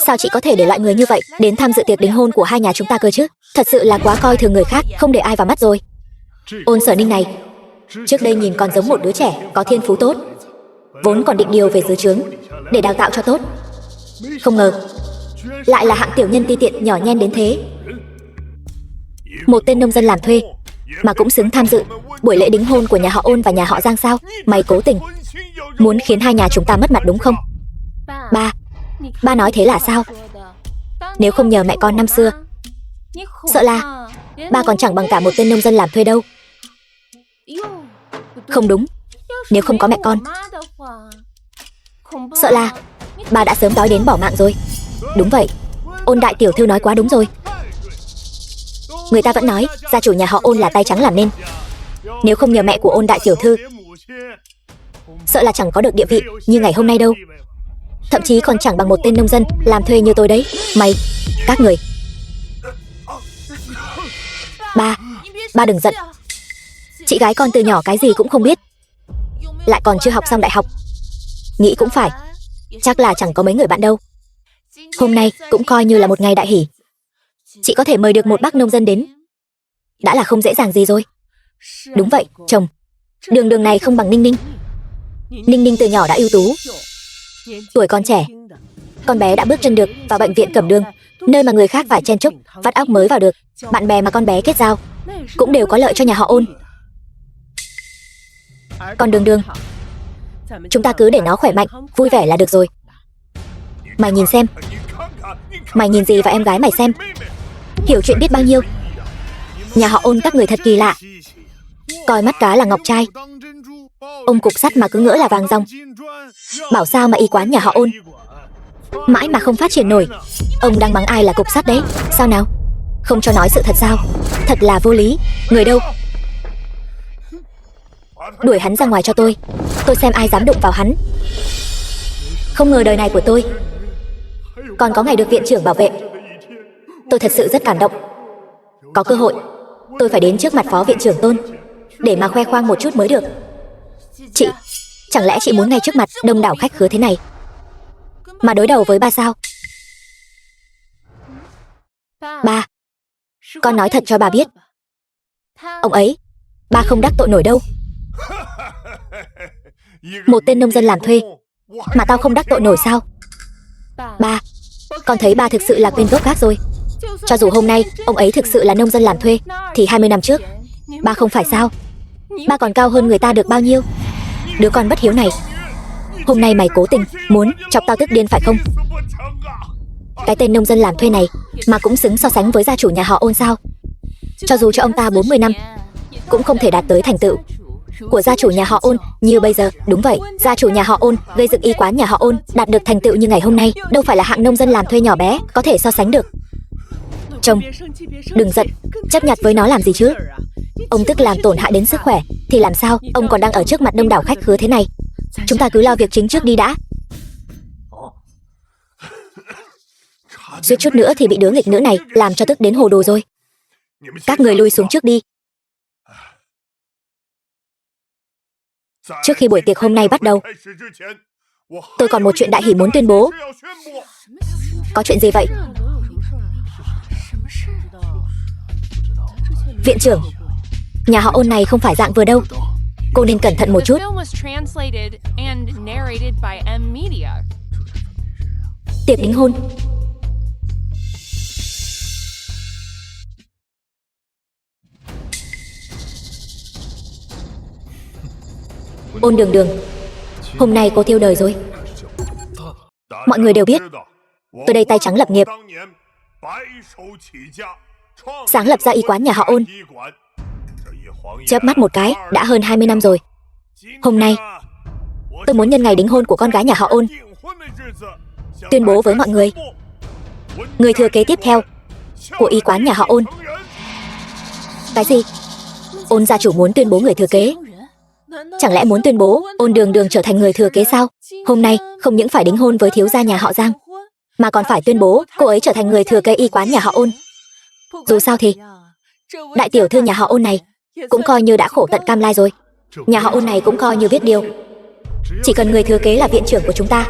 sao chị có thể để loại người như vậy đến tham dự tiệc đính hôn của hai nhà chúng ta cơ chứ? Thật sự là quá coi thường người khác, không để ai vào mắt rồi. Ôn Sở Ninh này, trước đây nhìn còn giống một đứa trẻ có thiên phú tốt, vốn còn định điều về dưới trướng để đào tạo cho tốt. Không ngờ lại là hạng tiểu nhân ti tiện nhỏ nhen đến thế. Một tên nông dân làm thuê mà cũng xứng tham dự buổi lễ đính hôn của nhà họ Ôn và nhà họ Giang sao? Mày cố tình muốn khiến hai nhà chúng ta mất mặt đúng không? Ba nói thế là sao? Nếu không nhờ mẹ con năm xưa, sợ là ba còn chẳng bằng cả một tên nông dân làm thuê đâu. Không đúng, nếu không có mẹ con, sợ là ba đã sớm đói đến bỏ mạng rồi. Đúng vậy, Ôn đại tiểu thư nói quá đúng rồi. Người ta vẫn nói gia chủ nhà họ Ôn là tay trắng làm nên. Nếu không nhờ mẹ của Ôn đại tiểu thư, sợ là chẳng có được địa vị như ngày hôm nay đâu. Thậm chí còn chẳng bằng một tên nông dân làm thuê như tôi đấy. Các người. Ba đừng giận. Chị gái con từ nhỏ cái gì cũng không biết, lại còn chưa học xong đại học. Nghĩ cũng phải, chắc là chẳng có mấy người bạn đâu. Hôm nay cũng coi như là một ngày đại hỷ. Chị có thể mời được một bác nông dân đến đã là không dễ dàng gì rồi. Đúng vậy, chồng. Đường này không bằng Ninh Ninh. Ninh Ninh từ nhỏ đã ưu tú. Tuổi còn trẻ, con bé đã bước chân được vào bệnh viện Cẩm Đường, nơi mà người khác phải chen chúc vắt óc mới vào được. Bạn bè mà con bé kết giao cũng đều có lợi cho nhà họ Ôn. Còn Đường, chúng ta cứ để nó khỏe mạnh, vui vẻ là được rồi. Mày nhìn xem. Mày nhìn gì vào em gái mày xem? Hiểu chuyện biết bao nhiêu. Nhà họ Ôn các người thật kỳ lạ. Coi mắt cá là ngọc trai, ôm cục sắt mà cứ ngỡ là vàng ròng. Bảo sao mà y quán nhà họ Ôn mãi mà không phát triển nổi. Ông đang mắng ai là cục sắt đấy? Sao nào? Không cho nói sự thật sao? Thật là vô lý. Người đâu? Đuổi hắn ra ngoài cho tôi xem ai dám đụng vào hắn. Không ngờ đời này của tôi còn có ngày được viện trưởng bảo vệ. Tôi thật sự rất cảm động. Có cơ hội tôi phải đến trước mặt phó viện trưởng Tôn để mà khoe khoang một chút mới được. Chị, chẳng lẽ chị muốn ngay trước mặt đông đảo khách khứa thế này mà đối đầu với ba sao? Ba, con nói thật cho bà biết, ông ấy ba không đắc tội nổi đâu. Một tên nông dân làm thuê mà tao không đắc tội nổi sao? Ba, con thấy ba thực sự là quên gốc gác rồi. Cho dù hôm nay ông ấy thực sự là nông dân làm thuê thì 20 năm trước ba không phải sao? Ba còn cao hơn người ta được bao nhiêu? Đứa con bất hiếu này, hôm nay mày cố tình muốn chọc tao tức điên phải không? Cái tên nông dân làm thuê này mà cũng xứng so sánh với gia chủ nhà họ Ôn sao? Cho dù cho ông ta 40 năm cũng không thể đạt tới thành tựu của gia chủ nhà họ Ôn như bây giờ. Đúng vậy, gia chủ nhà họ Ôn gây dựng y quán nhà họ Ôn đạt được thành tựu như ngày hôm nay đâu phải là hạng nông dân làm thuê nhỏ bé có thể so sánh được. Chồng, đừng giận, chấp nhặt với nó làm gì chứ? Ông tức làm tổn hại đến sức khỏe thì làm sao? Ông còn đang ở trước mặt đông đảo khách khứa thế này. Chúng ta cứ lo việc chính trước đi đã. Suýt chút nữa thì bị đứa nghịch nữ này làm cho tức đến hồ đồ rồi. Các người lui xuống trước đi. Trước khi buổi tiệc hôm nay bắt đầu, tôi còn một chuyện đại hỷ muốn tuyên bố. Có chuyện gì vậy? Viện trưởng, nhà họ Ôn này không phải dạng vừa đâu. Cô nên cẩn thận một chút. Tiệc đính hôn. Ôn Đường, hôm nay cô tiêu đời rồi. Mọi người đều biết tôi đây tay trắng lập nghiệp, sáng lập ra y quán nhà họ Ôn. Chớp mắt một cái đã hơn 20 năm rồi. Hôm nay tôi muốn nhân ngày đính hôn của con gái nhà họ Ôn tuyên bố với mọi người, người thừa kế tiếp theo của y quán nhà họ Ôn. Cái gì? Ôn gia chủ muốn tuyên bố người thừa kế? Chẳng lẽ muốn tuyên bố Ôn Đường trở thành người thừa kế sao? Hôm nay không những phải đính hôn với thiếu gia nhà họ Giang, mà còn phải tuyên bố cô ấy trở thành người thừa kế y quán nhà họ Ôn. Dù sao thì đại tiểu thư nhà họ Ôn này cũng coi như đã khổ tận cam lai rồi. Nhà họ Ôn này cũng coi như biết điều. Chỉ cần người thừa kế là viện trưởng của chúng ta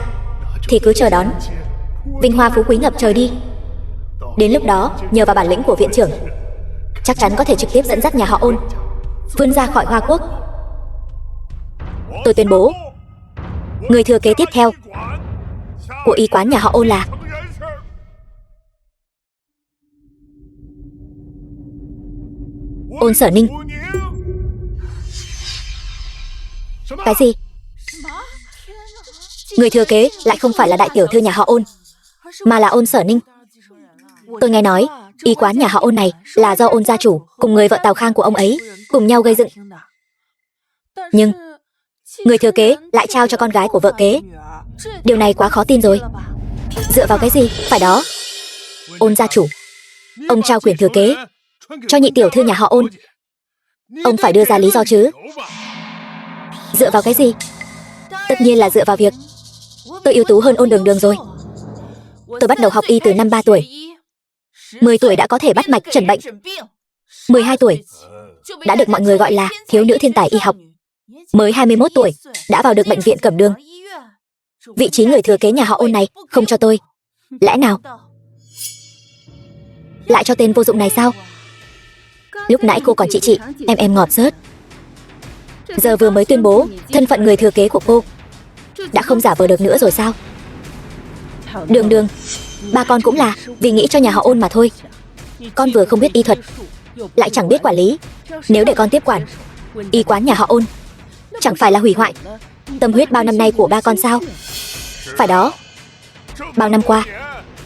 thì cứ chờ đón, vinh hoa phú quý ngập trời đi. Đến lúc đó, nhờ vào bản lĩnh của viện trưởng, chắc chắn có thể trực tiếp dẫn dắt nhà họ Ôn vươn ra khỏi Hoa Quốc. Tôi tuyên bố, người thừa kế tiếp theo của y quán nhà họ Ôn là Ôn Sở Ninh. Cái gì? Người thừa kế lại không phải là đại tiểu thư nhà họ Ôn, mà là Ôn Sở Ninh. Tôi nghe nói y quán nhà họ Ôn này là do Ôn gia chủ cùng người vợ Tào Khang của ông ấy cùng nhau gây dựng. Nhưng người thừa kế lại trao cho con gái của vợ kế. Điều này quá khó tin rồi. Dựa vào cái gì? Phải đó, Ôn gia chủ, ông trao quyền thừa kế cho nhị tiểu thư nhà họ Ôn. Ông phải đưa ra lý do chứ. Dựa vào cái gì? Tất nhiên là dựa vào việc tôi ưu tú hơn Ôn Đường Đường rồi. Tôi bắt đầu học y từ năm 3 tuổi. 10 tuổi đã có thể bắt mạch chẩn bệnh. 12 tuổi đã được mọi người gọi là thiếu nữ thiên tài y học. Mới 21 tuổi đã vào được bệnh viện Cẩm Đường. Vị trí người thừa kế nhà họ Ôn này không cho tôi. Lẽ nào lại cho tên vô dụng này sao? Lúc nãy cô còn chị, em ngọt rớt. Giờ vừa mới tuyên bố thân phận người thừa kế của cô, đã không giả vờ được nữa rồi sao? Đường Đường, ba con cũng là vì nghĩ cho nhà họ Ôn mà thôi. Con vừa không biết y thuật, lại chẳng biết quản lý. Nếu để con tiếp quản y quán nhà họ Ôn, chẳng phải là hủy hoại tâm huyết bao năm nay của ba con sao? Phải đó, bao năm qua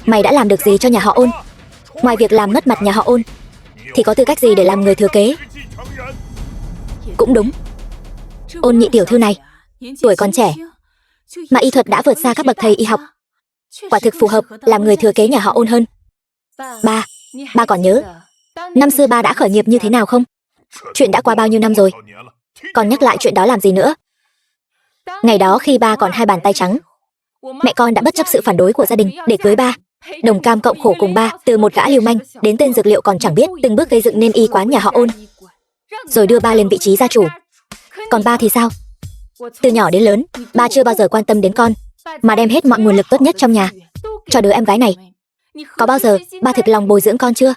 mày đã làm được gì cho nhà họ Ôn? Ngoài việc làm mất mặt nhà họ Ôn thì có tư cách gì để làm người thừa kế? Cũng đúng, Ôn nhị tiểu thư này tuổi còn trẻ mà y thuật đã vượt xa các bậc thầy y học, quả thực phù hợp làm người thừa kế nhà họ Ôn hơn. Ba còn nhớ năm xưa ba đã khởi nghiệp như thế nào không? Chuyện đã qua bao nhiêu năm rồi, còn nhắc lại chuyện đó làm gì nữa? Ngày đó khi ba còn 2 bàn tay trắng, mẹ con đã bất chấp sự phản đối của gia đình để cưới ba, đồng cam cộng khổ cùng ba, từ một gã lưu manh đến tên dược liệu còn chẳng biết, từng bước gây dựng nên y quán nhà họ Ôn, rồi đưa ba lên vị trí gia chủ. Còn ba thì sao? Từ nhỏ đến lớn, ba chưa bao giờ quan tâm đến con, mà đem hết mọi nguồn lực tốt nhất trong nhà cho đứa em gái này. Có bao giờ ba thực lòng bồi dưỡng con chưa?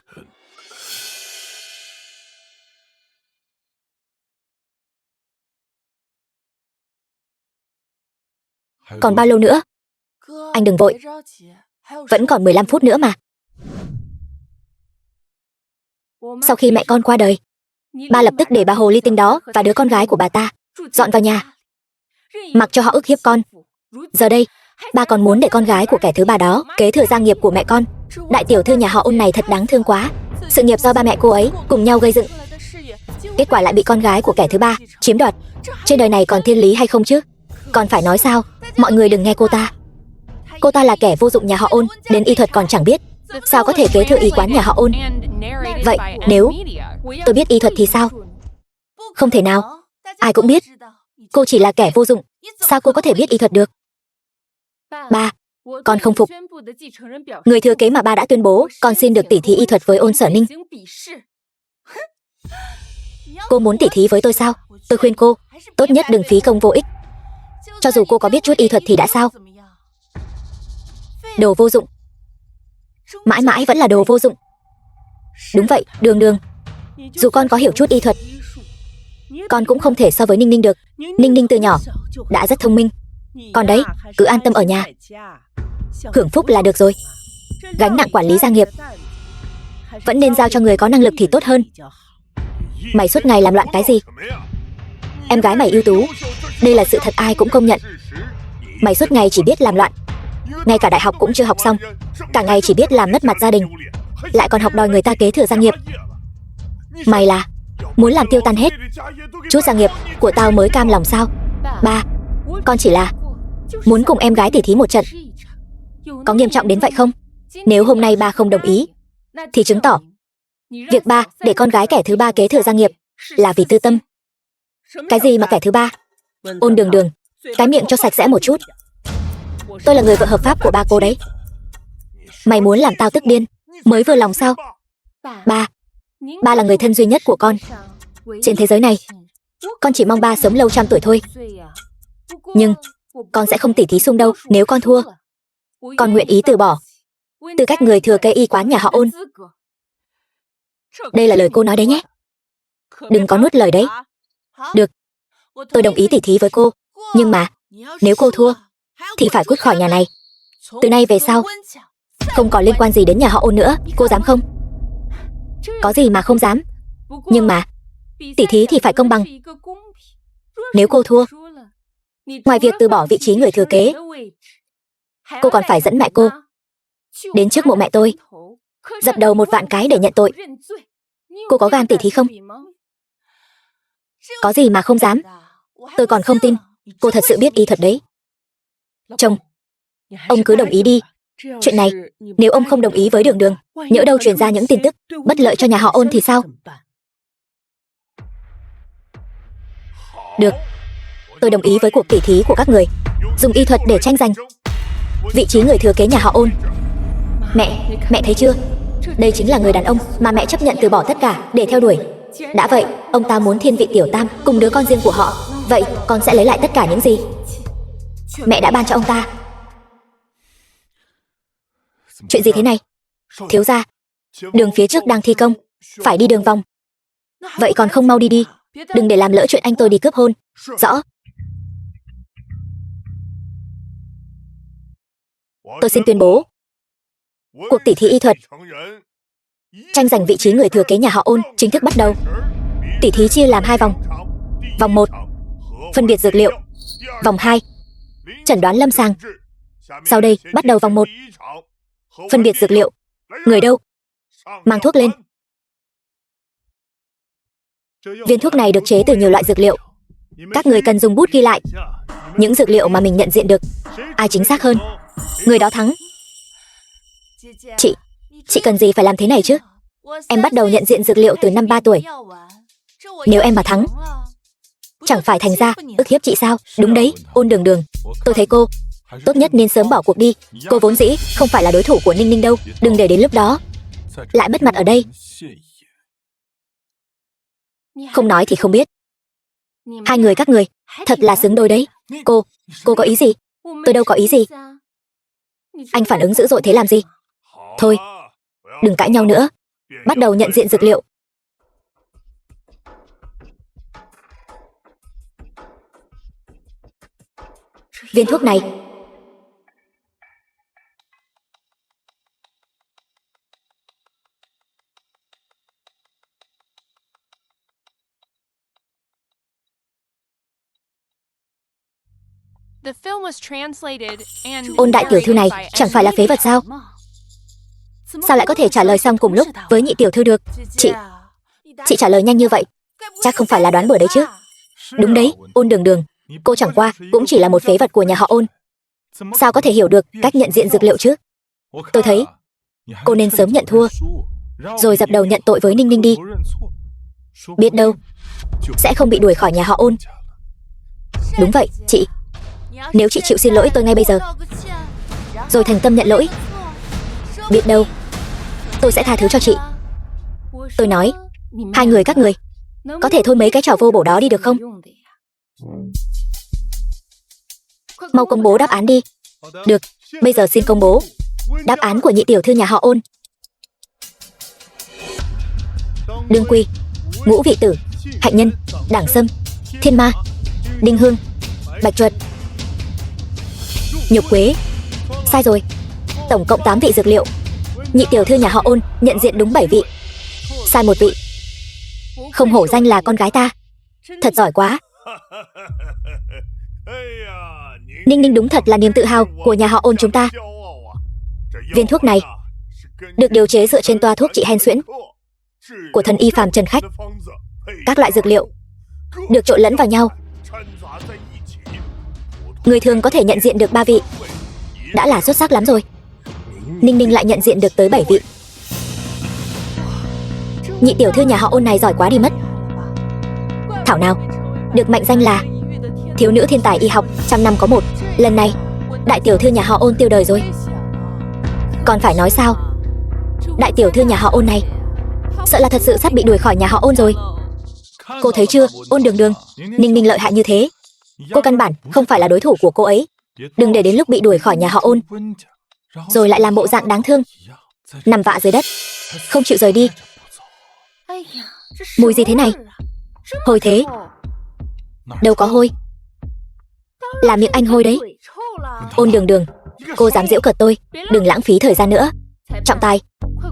Còn bao lâu nữa? Anh đừng vội, vẫn còn 15 phút nữa mà. Sau khi mẹ con qua đời, ba lập tức để bà hồ ly tinh đó và đứa con gái của bà ta dọn vào nhà, mặc cho họ ức hiếp con. Giờ đây, ba còn muốn để con gái của kẻ thứ ba đó kế thừa gia nghiệp của mẹ con. Đại tiểu thư nhà họ Ôn này thật đáng thương quá. Sự nghiệp do ba mẹ cô ấy cùng nhau gây dựng, kết quả lại bị con gái của kẻ thứ ba chiếm đoạt. Trên đời này còn thiên lý hay không chứ? Còn phải nói sao? Mọi người đừng nghe cô ta. Cô ta là kẻ vô dụng nhà họ Ôn, đến y thuật còn chẳng biết, sao có thể kế thừa y quán nhà họ Ôn? Vậy nếu tôi biết y thuật thì sao? Không thể nào, ai cũng biết cô chỉ là kẻ vô dụng, sao cô có thể biết y thuật được? Ba, con không phục. Người thừa kế mà ba đã tuyên bố con xin được tỉ thí y thuật với Ôn Sở Ninh. Cô muốn tỉ thí với tôi sao? Tôi khuyên cô tốt nhất đừng phí công vô ích. Cho dù cô có biết chút y thuật thì đã sao? Đồ vô dụng, mãi mãi vẫn là đồ vô dụng. Đúng vậy, Đường Đường, dù con có hiểu chút y thuật, con cũng không thể so với Ninh Ninh được. Ninh Ninh từ nhỏ đã rất thông minh. Con đấy, cứ an tâm ở nhà, hưởng phúc là được rồi. Gánh nặng quản lý gia nghiệp vẫn nên giao cho người có năng lực thì tốt hơn. Mày suốt ngày làm loạn cái gì? Em gái mày ưu tú, đây là sự thật ai cũng công nhận. Mày suốt ngày chỉ biết làm loạn, ngay cả đại học cũng chưa học xong, cả ngày chỉ biết làm mất mặt gia đình, lại còn học đòi người ta kế thừa gia nghiệp. Mày là muốn làm tiêu tan hết chút gia nghiệp của tao mới cam lòng sao? Ba, con chỉ là muốn cùng em gái tỉ thí một trận. Có nghiêm trọng đến vậy không? Nếu hôm nay ba không đồng ý thì chứng tỏ việc ba để con gái kẻ thứ ba kế thừa gia nghiệp là vì tư tâm. Cái gì mà kẻ thứ ba? Ôn Đường Đường, cái miệng cho sạch sẽ một chút. Tôi là người vợ hợp pháp của ba cô đấy. Mày muốn làm tao tức điên mới vừa lòng sao? Ba là người thân duy nhất của con trên thế giới này. Con chỉ mong ba sống lâu trăm tuổi thôi. Nhưng con sẽ không tỉ thí xung đâu. Nếu con thua, con nguyện ý từ bỏ tư cách người thừa kế y quán nhà họ Ôn. Đây là lời cô nói đấy nhé. Đừng có nuốt lời đấy. Được, tôi đồng ý tỉ thí với cô. Nhưng mà nếu cô thua thì phải cút khỏi nhà này. Từ nay về sau không còn liên quan gì đến nhà họ Ôn nữa. Cô dám không? Có gì mà không dám. Nhưng mà tỉ thí thì phải công bằng. Nếu cô thua, ngoài việc từ bỏ vị trí người thừa kế, cô còn phải dẫn mẹ cô đến trước mộ mẹ tôi, dập đầu 1.000 cái để nhận tội. Cô có gan tỉ thí không? Có gì mà không dám. Tôi còn không tin cô thật sự biết y thuật đấy. Chồng, ông cứ đồng ý đi. Chuyện này, nếu ông không đồng ý với Đường Đường, nhỡ đâu truyền ra những tin tức bất lợi cho nhà họ Ôn thì sao? Được, tôi đồng ý với cuộc tỉ thí của các người, dùng y thuật để tranh giành vị trí người thừa kế nhà họ Ôn. Mẹ thấy chưa? Đây chính là người đàn ông mà mẹ chấp nhận từ bỏ tất cả để theo đuổi. Đã vậy, ông ta muốn thiên vị Tiểu Tam cùng đứa con riêng của họ. Vậy con sẽ lấy lại tất cả những gì mẹ đã ban cho ông ta. Chuyện gì thế này? Thiếu gia, đường phía trước đang thi công, phải đi đường vòng. Vậy còn không mau đi đi, đừng để làm lỡ chuyện anh tôi đi cướp hôn. Rõ. Tôi xin tuyên bố, cuộc tỉ thí y thuật tranh giành vị trí người thừa kế nhà họ Ôn chính thức bắt đầu. Tỉ thí chia làm 2 vòng. Vòng 1, phân biệt dược liệu. Vòng 2, chẩn đoán lâm sàng. Sau đây, bắt đầu vòng 1. Phân biệt dược liệu. Người đâu? Mang thuốc lên. Viên thuốc này được chế từ nhiều loại dược liệu. Các người cần dùng bút ghi lại những dược liệu mà mình nhận diện được. Ai chính xác hơn, người đó thắng. Chị cần gì phải làm thế này chứ? Em bắt đầu nhận diện dược liệu từ năm 3 tuổi. Nếu em mà thắng, chẳng phải thành ra ức hiếp chị sao? Đúng đấy, Ôn Đường Đường, tôi thấy cô tốt nhất nên sớm bỏ cuộc đi. Cô vốn dĩ không phải là đối thủ của Ninh Ninh đâu. Đừng để đến lúc đó lại mất mặt ở đây. Không nói thì không biết. Hai người các người thật là xứng đôi đấy. Cô có ý gì? Tôi đâu có ý gì. Anh phản ứng dữ dội thế làm gì? Thôi, đừng cãi nhau nữa. Bắt đầu nhận diện dược liệu. Viên thuốc này Ôn đại tiểu thư này chẳng phải là phế vật sao? Sao lại có thể trả lời xong cùng lúc với nhị tiểu thư được? Chị trả lời nhanh như vậy, chắc không phải là đoán bừa đấy chứ? Đúng đấy, Ôn Đường Đường, cô chẳng qua cũng chỉ là một phế vật của nhà họ Ôn. Sao có thể hiểu được cách nhận diện dược liệu chứ? Tôi thấy cô nên sớm nhận thua, rồi dập đầu nhận tội với Ninh Ninh đi. Biết đâu sẽ không bị đuổi khỏi nhà họ Ôn. Đúng vậy, chị. Nếu chị chịu xin lỗi tôi ngay bây giờ, rồi thành tâm nhận lỗi, biết đâu tôi sẽ tha thứ cho chị. Tôi nói, hai người các người có thể thôi mấy cái trò vô bổ đó đi được không? Mau công bố đáp án đi. Được, bây giờ xin công bố đáp án của nhị tiểu thư nhà họ Ôn. Đương Quy, Ngũ Vị Tử, Hạnh Nhân, Đảng Sâm, Thiên Ma, Đinh Hương, Bạch Chuột, Nhục Quế. Sai rồi. Tổng cộng 8 vị dược liệu. Nhị tiểu thư nhà họ Ôn nhận diện đúng 7 vị, sai 1 vị. Không hổ danh là con gái ta, thật giỏi quá. Ninh Ninh đúng thật là niềm tự hào của nhà họ Ôn chúng ta. Viên thuốc này được điều chế dựa trên toa thuốc trị hen suyễn của thần y phàm Trần Khách. Các loại dược liệu được trộn lẫn vào nhau. Người thường có thể nhận diện được 3 vị đã là xuất sắc lắm rồi. Ninh Ninh lại nhận diện được tới 7 vị. Nhị tiểu thư nhà họ Ôn này giỏi quá đi mất. Thảo nào được mệnh danh là thiếu nữ thiên tài y học trăm năm có một. Lần này đại tiểu thư nhà họ Ôn tiêu đời rồi. Còn phải nói sao, đại tiểu thư nhà họ Ôn này sợ là thật sự sắp bị đuổi khỏi nhà họ Ôn rồi. Cô thấy chưa, Ôn Đường Đường, Ninh Ninh lợi hại như thế. Cô căn bản không phải là đối thủ của cô ấy. Đừng để đến lúc bị đuổi khỏi nhà họ Ôn, rồi lại làm bộ dạng đáng thương, nằm vạ dưới đất, không chịu rời đi. Mùi gì thế này? Hôi thế. Đâu có hôi. Là miệng anh hôi đấy. Ôn Đường Đường, cô dám giễu cợt tôi, đừng lãng phí thời gian nữa. Trọng tài,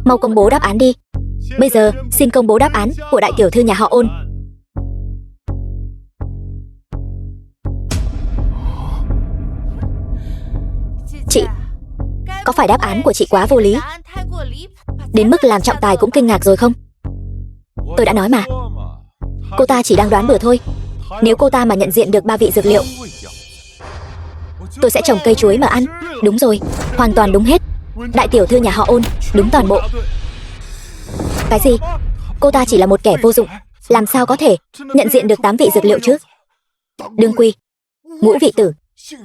mau công bố đáp án đi. Bây giờ xin công bố đáp án của đại tiểu thư nhà họ Ôn. Chị, có phải đáp án của chị quá vô lý, đến mức làm trọng tài cũng kinh ngạc rồi không? Tôi đã nói mà, cô ta chỉ đang đoán bừa thôi. Nếu cô ta mà nhận diện được 3 vị dược liệu, tôi sẽ trồng cây chuối mà ăn. Đúng rồi, hoàn toàn đúng hết. Đại tiểu thư nhà họ Ôn đúng toàn bộ. Cái gì? Cô ta chỉ là một kẻ vô dụng, làm sao có thể nhận diện được 8 vị dược liệu chứ? Đương quy, ngũ vị tử,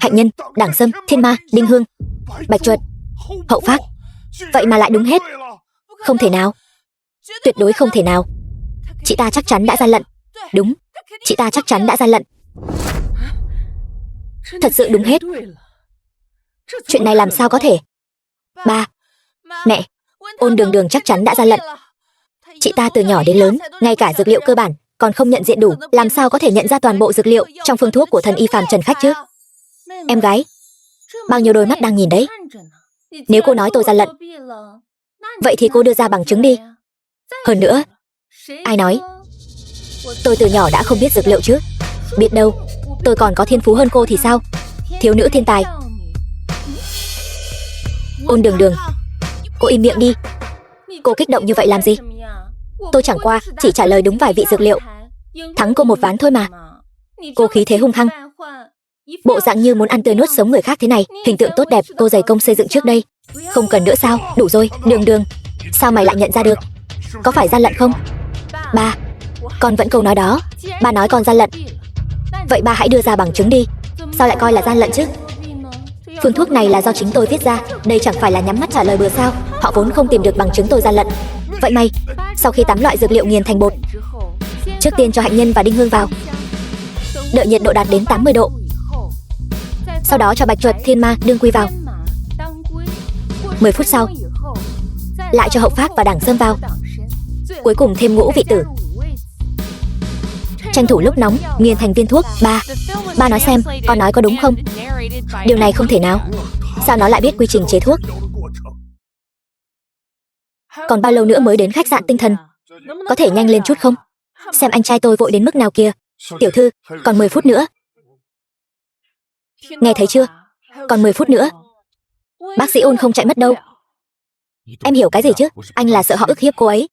hạnh nhân, đảng sâm, thiên ma, đinh hương, bạch chuột, hậu phác, vậy mà lại đúng hết. Không thể nào, tuyệt đối không thể nào. Chị ta chắc chắn đã gian lận. Đúng, chị ta chắc chắn đã gian lận. Thật sự đúng hết. Chuyện này làm sao có thể? Ba, mẹ, Ôn Đường Đường chắc chắn đã gian lận. Chị ta từ nhỏ đến lớn, ngay cả dược liệu cơ bản còn không nhận diện đủ, làm sao có thể nhận ra toàn bộ dược liệu trong phương thuốc của thần y phàm trần khách chứ? Em gái, bao nhiêu đôi mắt đang nhìn đấy. Nếu cô nói tôi gian lận, vậy thì cô đưa ra bằng chứng đi. Hơn nữa, ai nói tôi từ nhỏ đã không biết dược liệu chứ? Biết đâu, tôi còn có thiên phú hơn cô thì sao? Thiếu nữ thiên tài. Ôn Đường Đường, cô im miệng đi. Cô kích động như vậy làm gì? Tôi chẳng qua chỉ trả lời đúng vài vị dược liệu, thắng cô một ván thôi mà. Cô khí thế hung hăng, bộ dạng như muốn ăn tươi nuốt sống người khác thế này, hình tượng tốt đẹp cô dày công xây dựng trước đây. Không cần nữa sao? Đủ rồi. Đường Đường, sao mày lại nhận ra được? Có phải gian lận không? Ba, con vẫn câu nói đó. Ba nói con gian lận, vậy ba hãy đưa ra bằng chứng đi. Sao lại coi là gian lận chứ? Phương thuốc này là do chính tôi viết ra, đây chẳng phải là nhắm mắt trả lời bừa sao? Họ vốn không tìm được bằng chứng tôi gian lận. Vậy may, sau khi 8 loại dược liệu nghiền thành bột, trước tiên cho hạnh nhân và đinh hương vào, đợi nhiệt độ đạt đến 80 độ. Sau đó cho bạch chuột, thiên ma, đương quy vào. 10 phút sau, lại cho hậu phác và đảng sâm vào. Cuối cùng thêm ngũ vị tử. Tranh thủ lúc nóng, nghiền thành viên thuốc. Ba nói xem, con nói có đúng không? Điều này không thể nào. Sao nó lại biết quy trình chế thuốc? Còn bao lâu nữa mới đến khách sạn tinh thần? Có thể nhanh lên chút không? Xem anh trai tôi vội đến mức nào kìa. Tiểu thư, còn 10 phút nữa. Nghe thấy chưa? Còn 10 phút nữa. Bác sĩ Ôn không chạy mất đâu. Em hiểu cái gì chứ? Anh là sợ họ ức hiếp cô ấy.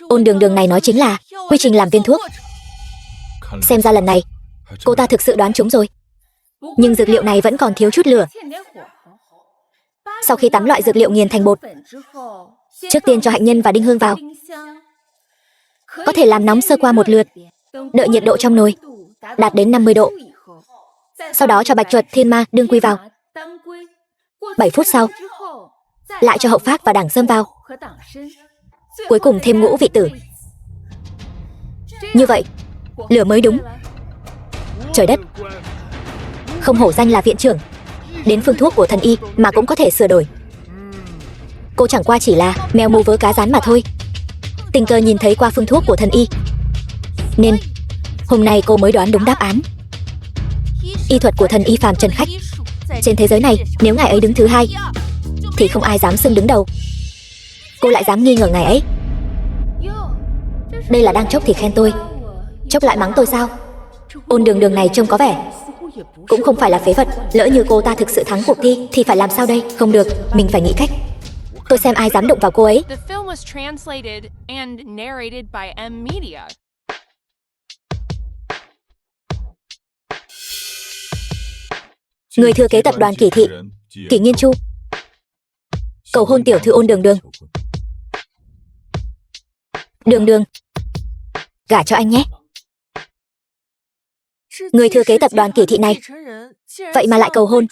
Ôn Đường Đường này nói chính là quy trình làm viên thuốc. Xem ra lần này cô ta thực sự đoán trúng rồi. Nhưng dược liệu này vẫn còn thiếu chút lửa. Sau khi 8 loại dược liệu nghiền thành bột, trước tiên cho hạnh nhân và đinh hương vào, có thể làm nóng sơ qua một lượt, đợi nhiệt độ trong nồi đạt đến 50 độ. Sau đó cho bạch chuột, thiên ma, đương quy vào. 7 phút sau, lại cho hậu phác và đảng sâm vào. Cuối cùng thêm ngũ vị tử. Như vậy, lửa mới đúng. Trời đất, không hổ danh là viện trưởng, đến phương thuốc của thần y mà cũng có thể sửa đổi. Cô chẳng qua chỉ là mèo mù vớ cá rán mà thôi. Tình cờ nhìn thấy qua phương thuốc của thần y, nên hôm nay cô mới đoán đúng đáp án. Y thuật của thần y phàm trần khách, trên thế giới này nếu ngài ấy đứng thứ hai thì không ai dám xưng đứng đầu. Cô lại dám nghi ngờ ngài ấy. Đây là đang chốc thì khen tôi, chốc lại mắng tôi sao? Ôn Đường Đường này trông có vẻ cũng không phải là phế vật. Lỡ như cô ta thực sự thắng cuộc thi thì phải làm sao đây? Không được, mình phải nghĩ cách. Tôi xem ai dám động vào cô ấy. Người thừa kế tập đoàn Kỷ Thị, Kỷ Nghiên Chu, cầu hôn tiểu thư Ôn Đường Đường. Đường Đường, gả cho anh nhé. Người thừa kế tập đoàn Kỷ Thị này vậy mà lại cầu hôn.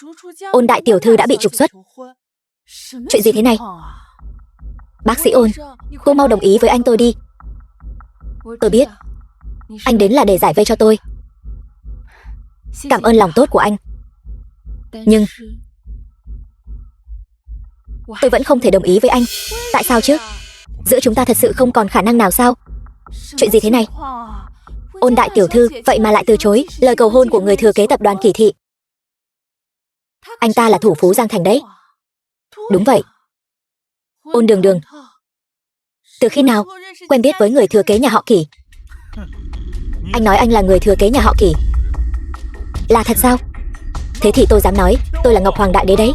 Ôn đại tiểu thư đã bị trục xuất. Chuyện gì thế này? Bác sĩ Ôn, cô mau đồng ý với anh tôi đi. Tôi biết, anh đến là để giải vây cho tôi. Cảm ơn lòng tốt của anh. Nhưng tôi vẫn không thể đồng ý với anh. Tại sao chứ? Giữa chúng ta thật sự không còn khả năng nào sao? Chuyện gì thế này? Ôn đại tiểu thư vậy mà lại từ chối lời cầu hôn của người thừa kế tập đoàn Kỳ Thị. Anh ta là thủ phú Giang Thành đấy. Đúng vậy. Ôn Đường Đường, từ khi nào quen biết với người thừa kế nhà họ Kỳ? Anh nói anh là người thừa kế nhà họ Kỳ. Là thật sao? Thế thì tôi dám nói tôi là Ngọc Hoàng Đại Đế đấy.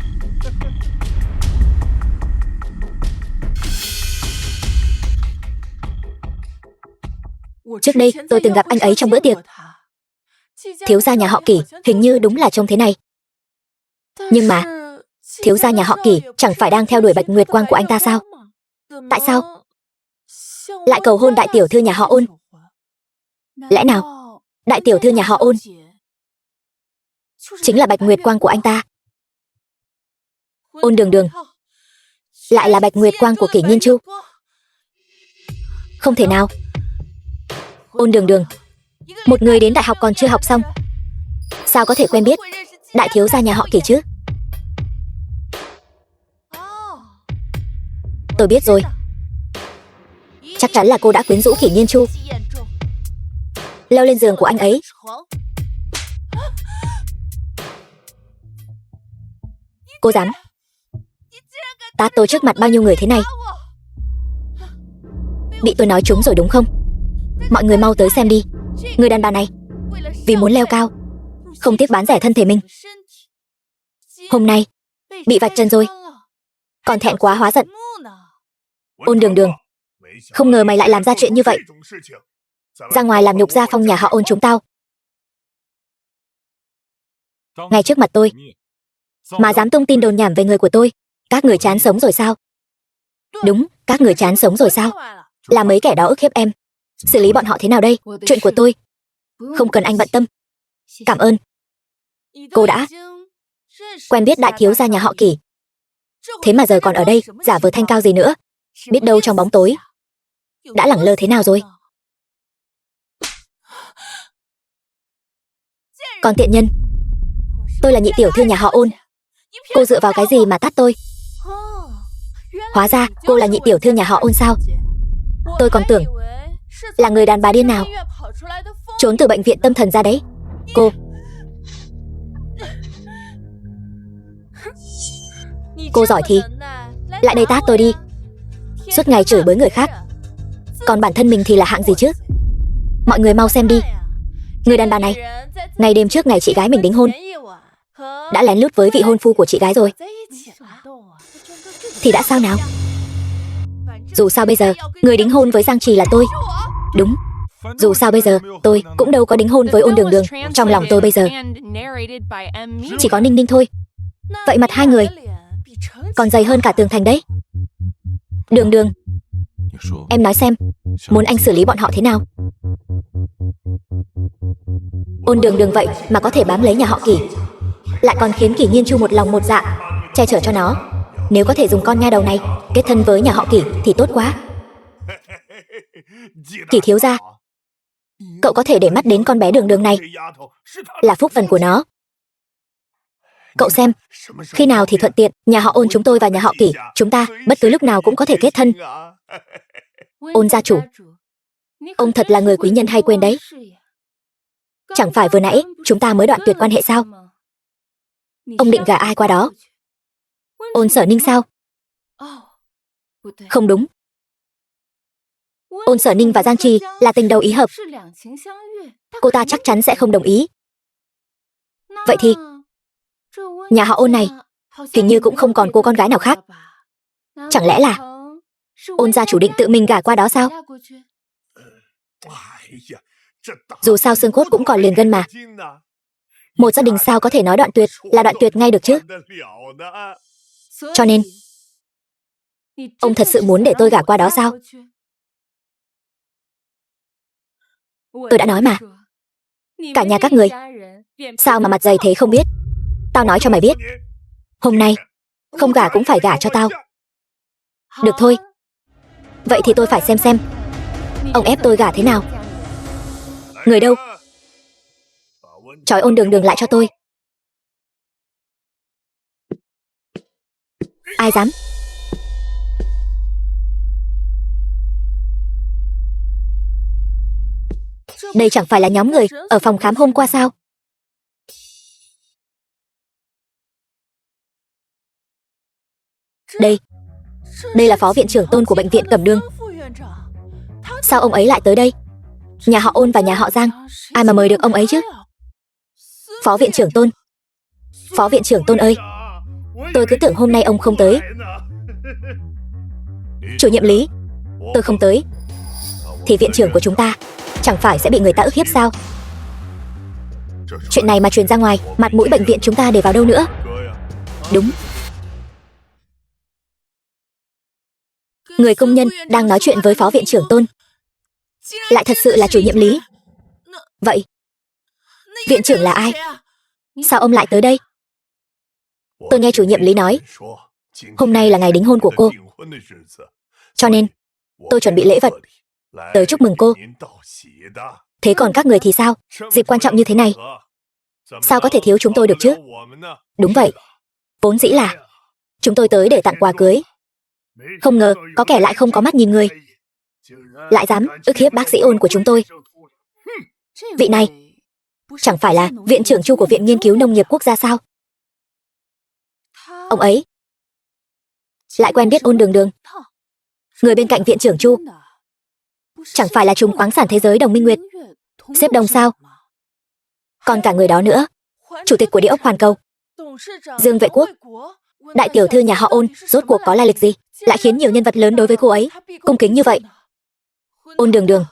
Trước đây tôi từng gặp anh ấy trong bữa tiệc. Thiếu gia nhà họ Kỳ hình như đúng là trông thế này. Nhưng mà thiếu gia nhà họ Kỳ chẳng phải đang theo đuổi Bạch Nguyệt Quang của anh ta sao? Tại sao lại cầu hôn đại tiểu thư nhà họ Ôn? Lẽ nào đại tiểu thư nhà họ Ôn chính là Bạch Nguyệt Quang của anh ta? Ôn Đường Đường lại là Bạch Nguyệt Quang của Kỷ Nhiên Chu? Không thể nào. Ôn Đường Đường, một người đến đại học còn chưa học xong, sao có thể quen biết đại thiếu gia nhà họ Kỷ chứ? Tôi biết rồi. Chắc chắn là cô đã quyến rũ Kỷ Nhiên Chu, leo lên giường của anh ấy. Cô dám tát tôi trước mặt bao nhiêu người thế này? Bị tôi nói trúng rồi đúng không? Mọi người mau tới xem đi. Người đàn bà này vì muốn leo cao không tiếc bán rẻ thân thể mình. Hôm nay bị vạch trần rồi, còn thẹn quá hóa giận. Ôn Đường Đường, không ngờ mày lại làm ra chuyện như vậy. Ra ngoài làm nhục gia phong nhà họ Ôn chúng tao. Ngay trước mặt tôi mà dám tung tin đồn nhảm về người của tôi. Các người chán sống rồi sao? Đúng, các người chán sống rồi sao? Là mấy kẻ đó ức hiếp em. Xử lý bọn họ thế nào đây? Chuyện của tôi không cần anh bận tâm. Cảm ơn. Cô đã quen biết đại thiếu gia nhà họ Kỷ, thế mà giờ còn ở đây giả vờ thanh cao gì nữa? Biết đâu trong bóng tối đã lẳng lơ thế nào rồi. Còn tiện nhân, tôi là nhị tiểu thư nhà họ Ôn. Cô dựa vào cái gì mà tát tôi? Hóa ra cô là nhị tiểu thư nhà họ Ôn sao? Tôi còn tưởng là người đàn bà điên nào trốn từ bệnh viện tâm thần ra đấy. Cô giỏi thì lại đây tát tôi đi. Suốt ngày chửi bới người khác, còn bản thân mình thì là hạng gì chứ? Mọi người mau xem đi. Người đàn bà này ngày đêm trước ngày chị gái mình đính hôn đã lén lút với vị hôn phu của chị gái rồi. Thì đã sao nào? Dù sao bây giờ người đính hôn với Giang Trì là tôi. Đúng, dù sao bây giờ tôi cũng đâu có đính hôn với Ôn Đường Đường. Trong lòng tôi bây giờ chỉ có Ninh Ninh thôi. Vậy mặt hai người còn dày hơn cả tường thành đấy. Đường Đường, em nói xem, muốn anh xử lý bọn họ thế nào? Ôn Đường Đường vậy mà có thể bám lấy nhà họ Kỷ, lại còn khiến Kỷ Nhiên Chu một lòng một dạ che chở cho nó. Nếu có thể dùng con nha đầu này kết thân với nhà họ Kỷ thì tốt quá. Kỷ thiếu gia, cậu có thể để mắt đến con bé Đường Đường này, là phúc phần của nó. Cậu xem, khi nào thì thuận tiện, nhà họ Ôn chúng tôi và nhà họ Kỷ chúng ta bất cứ lúc nào cũng có thể kết thân. Ôn gia chủ, ông thật là người quý nhân hay quên đấy. Chẳng phải vừa nãy chúng ta mới đoạn tuyệt quan hệ sao? Ông định gả ai qua đó? Ôn Sở Ninh sao? Không đúng. Ôn Sở Ninh và Giang Trì là tình đầu ý hợp. Cô ta chắc chắn sẽ không đồng ý. Vậy thì nhà họ Ôn này hình như cũng không còn cô con gái nào khác. Chẳng lẽ là Ôn gia chủ định tự mình gả qua đó sao? Dù sao xương cốt cũng còn liền gân mà. Một gia đình sao có thể nói đoạn tuyệt là đoạn tuyệt ngay được chứ? Cho nên ông thật sự muốn để tôi gả qua đó sao? Tôi đã nói mà. Cả nhà các người sao mà mặt dày thế không biết? Tao nói cho mày biết, hôm nay không gả cũng phải gả cho tao. Được thôi, Vậy thì tôi phải xem ông ép tôi gả thế nào. Người đâu? Trói Ôn Đường Đường lại cho tôi. Ai dám? Đây chẳng phải là nhóm người ở phòng khám hôm qua sao? Đây là phó viện trưởng Tôn của bệnh viện Cẩm Nương. Sao ông ấy lại tới đây? Nhà họ Ôn và nhà họ Giang, ai mà mời được ông ấy chứ? Phó viện trưởng Tôn. Phó viện trưởng Tôn ơi, tôi cứ tưởng hôm nay ông không tới. Chủ nhiệm Lý, tôi không tới thì viện trưởng của chúng ta chẳng phải sẽ bị người ta ức hiếp sao? Chuyện này mà truyền ra ngoài, mặt mũi bệnh viện chúng ta để vào đâu nữa? Đúng. Người công nhân đang nói chuyện với phó viện trưởng Tôn lại thật sự là chủ nhiệm Lý. Vậy viện trưởng là ai? Sao ông lại tới đây? Tôi nghe chủ nhiệm Lý nói hôm nay là ngày đính hôn của cô, cho nên tôi chuẩn bị lễ vật tới chúc mừng cô. Thế còn các người thì sao? Dịp quan trọng như thế này, sao có thể thiếu chúng tôi được chứ? Đúng vậy, vốn dĩ là chúng tôi tới để tặng quà cưới. Không ngờ có kẻ lại không có mắt nhìn người, lại dám ức hiếp bác sĩ Ôn của chúng tôi. Vị này chẳng phải là viện trưởng Chu của Viện Nghiên cứu Nông nghiệp Quốc gia sao? Ông ấy lại quen biết Ôn Đường Đường. Người bên cạnh viện trưởng Chu chẳng phải là trùm khoáng sản thế giới Đồng Minh Nguyệt, xếp đồng sao? Còn cả người đó nữa, chủ tịch của Địa ốc Hoàn Cầu, Dương Vệ Quốc. Đại tiểu thư nhà họ Ôn rốt cuộc có lai lịch gì, lại khiến nhiều nhân vật lớn đối với cô ấy cung kính như vậy? Ôn Đường Đường,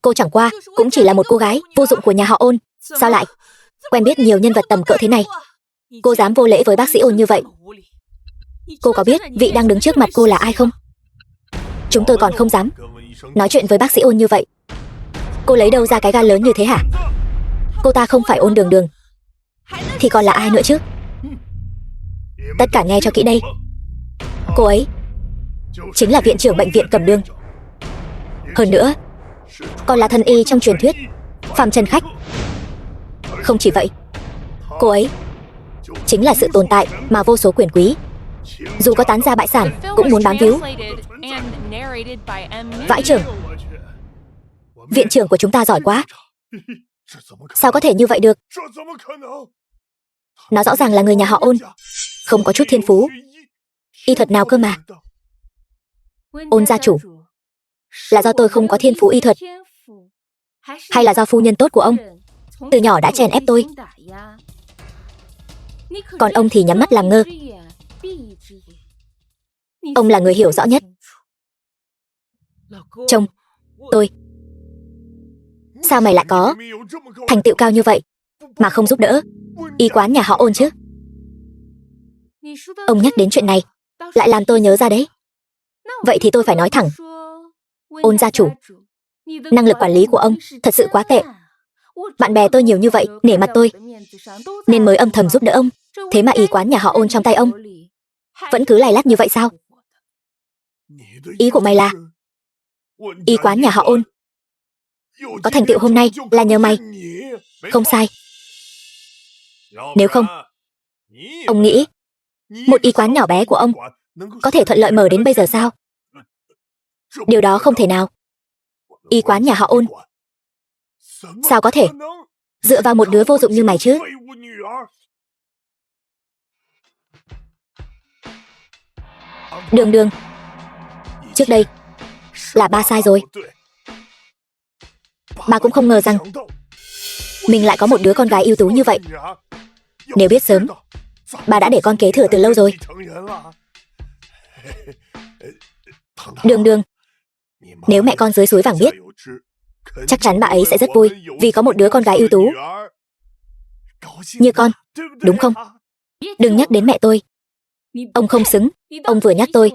cô chẳng qua cũng chỉ là một cô gái vô dụng của nhà họ Ôn, sao lại quen biết nhiều nhân vật tầm cỡ thế này? Cô dám vô lễ với bác sĩ Ôn như vậy? Cô có biết vị đang đứng trước mặt cô là ai không? Chúng tôi còn không dám nói chuyện với bác sĩ Ôn như vậy. Cô lấy đâu ra cái gan lớn như thế hả? Cô ta không phải Ôn Đường Đường thì còn là ai nữa chứ? Tất cả nghe cho kỹ đây. Cô ấy chính là viện trưởng bệnh viện Cẩm Nương. Hơn nữa còn là thần y trong truyền thuyết Phàm Trần Khách. Không chỉ vậy, cô ấy chính là sự tồn tại mà vô số quyền quý dù có tán gia bại sản cũng muốn bám víu. Vãi chưởng, viện trưởng của chúng ta giỏi quá. Sao có thể như vậy được? Nó rõ ràng là người nhà họ Ôn, không có chút thiên phú y thuật nào cơ mà. Ôn gia chủ, là do tôi không có thiên phú y thuật, hay là do phu nhân tốt của ông từ nhỏ đã chèn ép tôi? Còn ông thì nhắm mắt làm ngơ. Ông là người hiểu rõ nhất. Chồng tôi, sao mày lại có thành tựu cao như vậy mà không giúp đỡ y quán nhà họ Ôn chứ? Ông nhắc đến chuyện này lại làm tôi nhớ ra đấy. Vậy thì tôi phải nói thẳng, Ôn gia chủ, năng lực quản lý của ông thật sự quá tệ. Bạn bè tôi nhiều như vậy nể mặt tôi nên mới âm thầm giúp đỡ ông. Thế mà y quán nhà họ Ôn trong tay ông vẫn cứ lay lắt như vậy sao? Ý của mày là y quán nhà họ Ôn có thành tựu hôm nay là nhờ mày? Không sai. Nếu không, ông nghĩ một y quán nhỏ bé của ông có thể thuận lợi mở đến bây giờ sao? Điều đó không thể nào. Y quán nhà họ Ôn sao có thể dựa vào một đứa vô dụng như mày chứ? Đường Đường, trước đây là ba sai rồi. Bà cũng không ngờ rằng mình lại có một đứa con gái ưu tú như vậy. Nếu biết sớm, bà đã để con kế thừa từ lâu rồi. Đường Đường, nếu mẹ con dưới suối vàng biết, chắc chắn bà ấy sẽ rất vui vì có một đứa con gái ưu tú như con, đúng không? Đừng nhắc đến mẹ tôi, ông không xứng. Ông vừa nhắc tôi,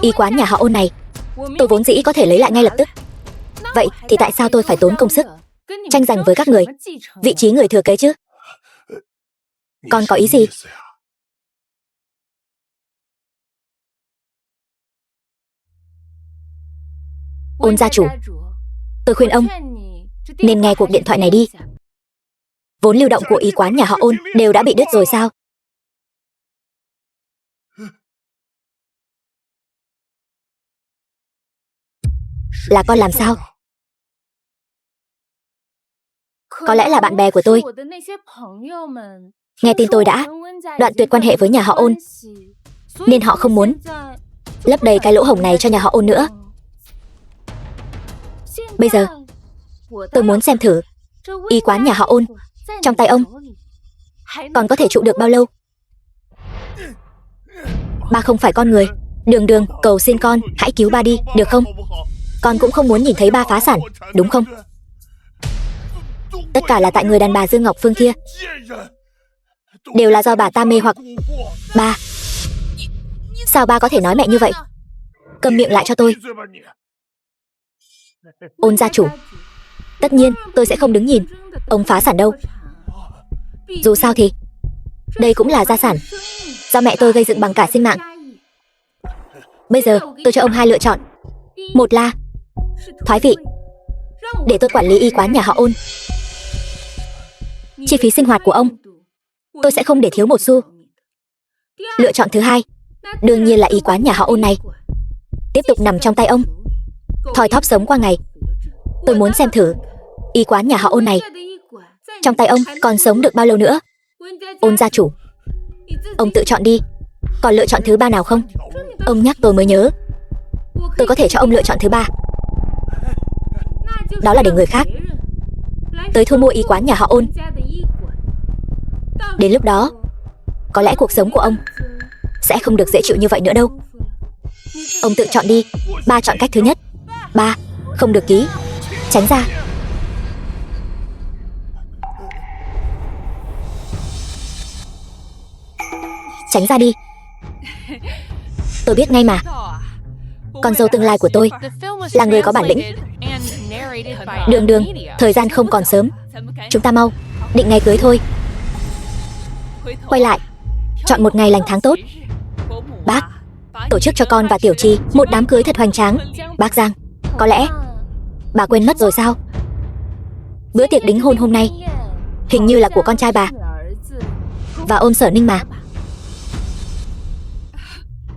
y quán nhà họ Ôn này tôi vốn dĩ có thể lấy lại ngay lập tức. Vậy thì tại sao tôi phải tốn công sức tranh giành với các người vị trí người thừa kế chứ? Con có ý gì? Ôn gia chủ, tôi khuyên ông nên nghe cuộc điện thoại này đi. Vốn lưu động của y quán nhà họ Ôn đều đã bị đứt rồi sao? Là con làm sao? Có lẽ là bạn bè của tôi nghe tin tôi đã đoạn tuyệt quan hệ với nhà họ Ôn, nên họ không muốn lấp đầy cái lỗ hổng này cho nhà họ Ôn nữa. Bây giờ tôi muốn xem thử y quán nhà họ Ôn trong tay ông còn có thể trụ được bao lâu. Ba không phải con người. Đường Đường, cầu xin con hãy cứu ba đi, được không? Con cũng không muốn nhìn thấy ba phá sản, đúng không? Tất cả là tại người đàn bà Dương Ngọc Phương kia. Đều là do bà ta mê hoặc. Ba, sao ba có thể nói mẹ như vậy? Câm miệng lại cho tôi. Ôn gia chủ, tất nhiên tôi sẽ không đứng nhìn ông phá sản đâu. Dù sao thì đây cũng là gia sản do mẹ tôi gây dựng bằng cả sinh mạng. Bây giờ tôi cho ông hai lựa chọn. Một là thoái vị để tôi quản lý y quán nhà họ Ôn. Chi phí sinh hoạt của ông tôi sẽ không để thiếu một xu. Lựa chọn thứ hai đương nhiên là y quán nhà họ Ôn này tiếp tục nằm trong tay ông, thoi thóp sống qua ngày. Tôi muốn xem thử y quán nhà họ Ôn này trong tay ông còn sống được bao lâu nữa. Ôn gia chủ, ông tự chọn đi. Còn lựa chọn thứ ba nào không? Ông nhắc tôi mới nhớ, tôi có thể cho ông lựa chọn thứ ba. Đó là để người khác tới thu mua y quán nhà họ Ôn. Đến lúc đó có lẽ cuộc sống của ông sẽ không được dễ chịu như vậy nữa đâu. Ông tự chọn đi. Ba chọn cách thứ nhất. Ba, không được ký. Tránh ra. Tránh ra đi. Tôi biết ngay mà. Con dâu tương lai của tôi là người có bản lĩnh. Đường Đường, thời gian không còn sớm, chúng ta mau định ngày cưới thôi. Quay lại, chọn một ngày lành tháng tốt. Bác, tổ chức cho con và Tiểu Trì một đám cưới thật hoành tráng. Bác Giang, có lẽ bà quên mất rồi sao? Bữa tiệc đính hôn hôm nay hình như là của con trai bà và Ôn Sở Ninh mà.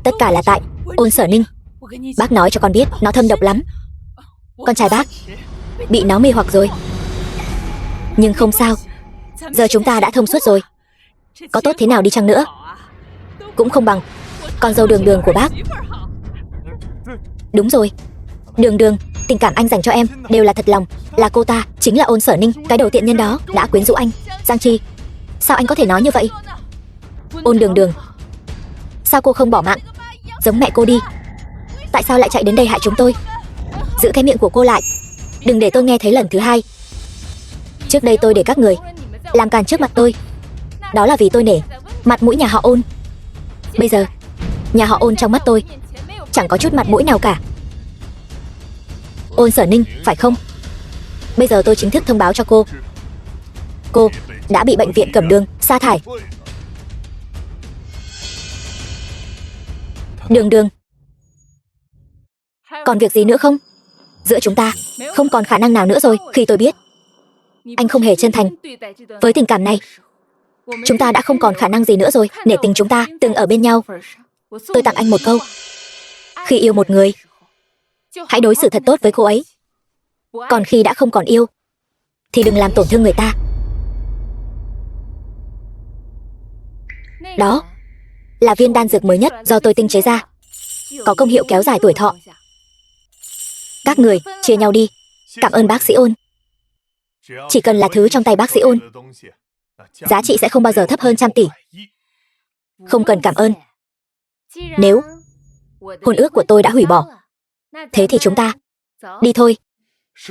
Tất cả là tại Ôn Sở Ninh. Bác nói cho con biết nó thâm độc lắm. Con trai bác bị nó mê hoặc rồi. Nhưng không sao, giờ chúng ta đã thông suốt rồi. Có tốt thế nào đi chăng nữa cũng không bằng con dâu Đường Đường của bác. Đúng rồi, Đường Đường, tình cảm anh dành cho em đều là thật lòng. Là cô ta, chính là Ôn Sở Ninh, cái đầu tiện nhân đó đã quyến rũ anh. Giang Chi, sao anh có thể nói như vậy? Ôn Đường Đường, sao cô không bỏ mạng giống mẹ cô đi? Tại sao lại chạy đến đây hại chúng tôi? Giữ cái miệng của cô lại, đừng để tôi nghe thấy lần thứ hai. Trước đây tôi để các người làm càn trước mặt tôi, đó là vì tôi nể mặt mũi nhà họ Ôn. Bây giờ nhà họ Ôn trong mắt tôi chẳng có chút mặt mũi nào cả. Ôn Sở Ninh, phải không? Bây giờ tôi chính thức thông báo cho cô đã bị bệnh viện Cẩm Đường sa thải. Đường Đường, còn việc gì nữa không? Giữa chúng ta không còn khả năng nào nữa rồi. Khi tôi biết anh không hề chân thành với tình cảm này, chúng ta đã không còn khả năng gì nữa rồi. Nể tình chúng ta từng ở bên nhau, tôi tặng anh một câu: khi yêu một người, hãy đối xử thật tốt với cô ấy. Còn khi đã không còn yêu thì đừng làm tổn thương người ta. Đó là viên đan dược mới nhất do tôi tinh chế ra, có công hiệu kéo dài tuổi thọ. Các người chia nhau đi. Cảm ơn bác sĩ Ôn. Chỉ cần là thứ trong tay bác sĩ Ôn, giá trị sẽ không bao giờ thấp hơn 100 tỷ. Không cần cảm ơn. Nếu hôn ước của tôi đã hủy bỏ, thế thì chúng ta đi thôi.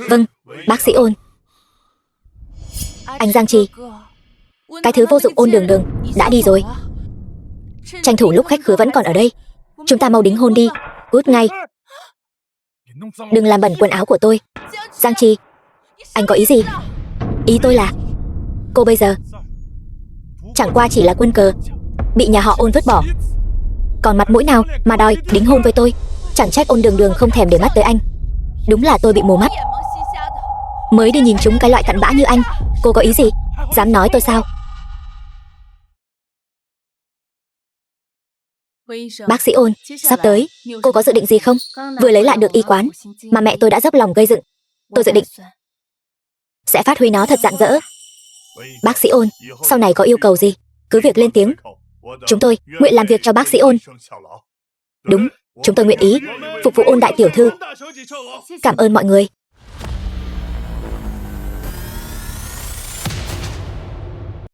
Vâng, bác sĩ Ôn. Anh Giang Trì, cái thứ vô dụng Ôn Đường Đường đã đi rồi. Tranh thủ lúc khách khứa vẫn còn ở đây, chúng ta mau đính hôn đi. Cút ngay. Đừng làm bẩn quần áo của tôi. Giang Trì, anh có ý gì? Ý tôi là cô bây giờ chẳng qua chỉ là quân cờ bị nhà họ Ôn vứt bỏ, còn mặt mũi nào mà đòi đính hôn với tôi. Chẳng trách Ôn Đường Đường không thèm để mắt tới anh. Đúng là tôi bị mù mắt. Mới đi nhìn chúng cái loại cặn bã như anh. Cô có ý gì? Dám nói tôi sao? Bác sĩ Ôn, sắp tới, cô có dự định gì không? Vừa lấy lại được y quán mà mẹ tôi đã dốc lòng gây dựng. Tôi dự định sẽ phát huy nó thật rạng rỡ. Bác sĩ Ôn, sau này có yêu cầu gì, cứ việc lên tiếng. Chúng tôi nguyện làm việc cho bác sĩ Ôn. Đúng, chúng tôi nguyện ý phục vụ Ôn đại tiểu thư. Cảm ơn mọi người.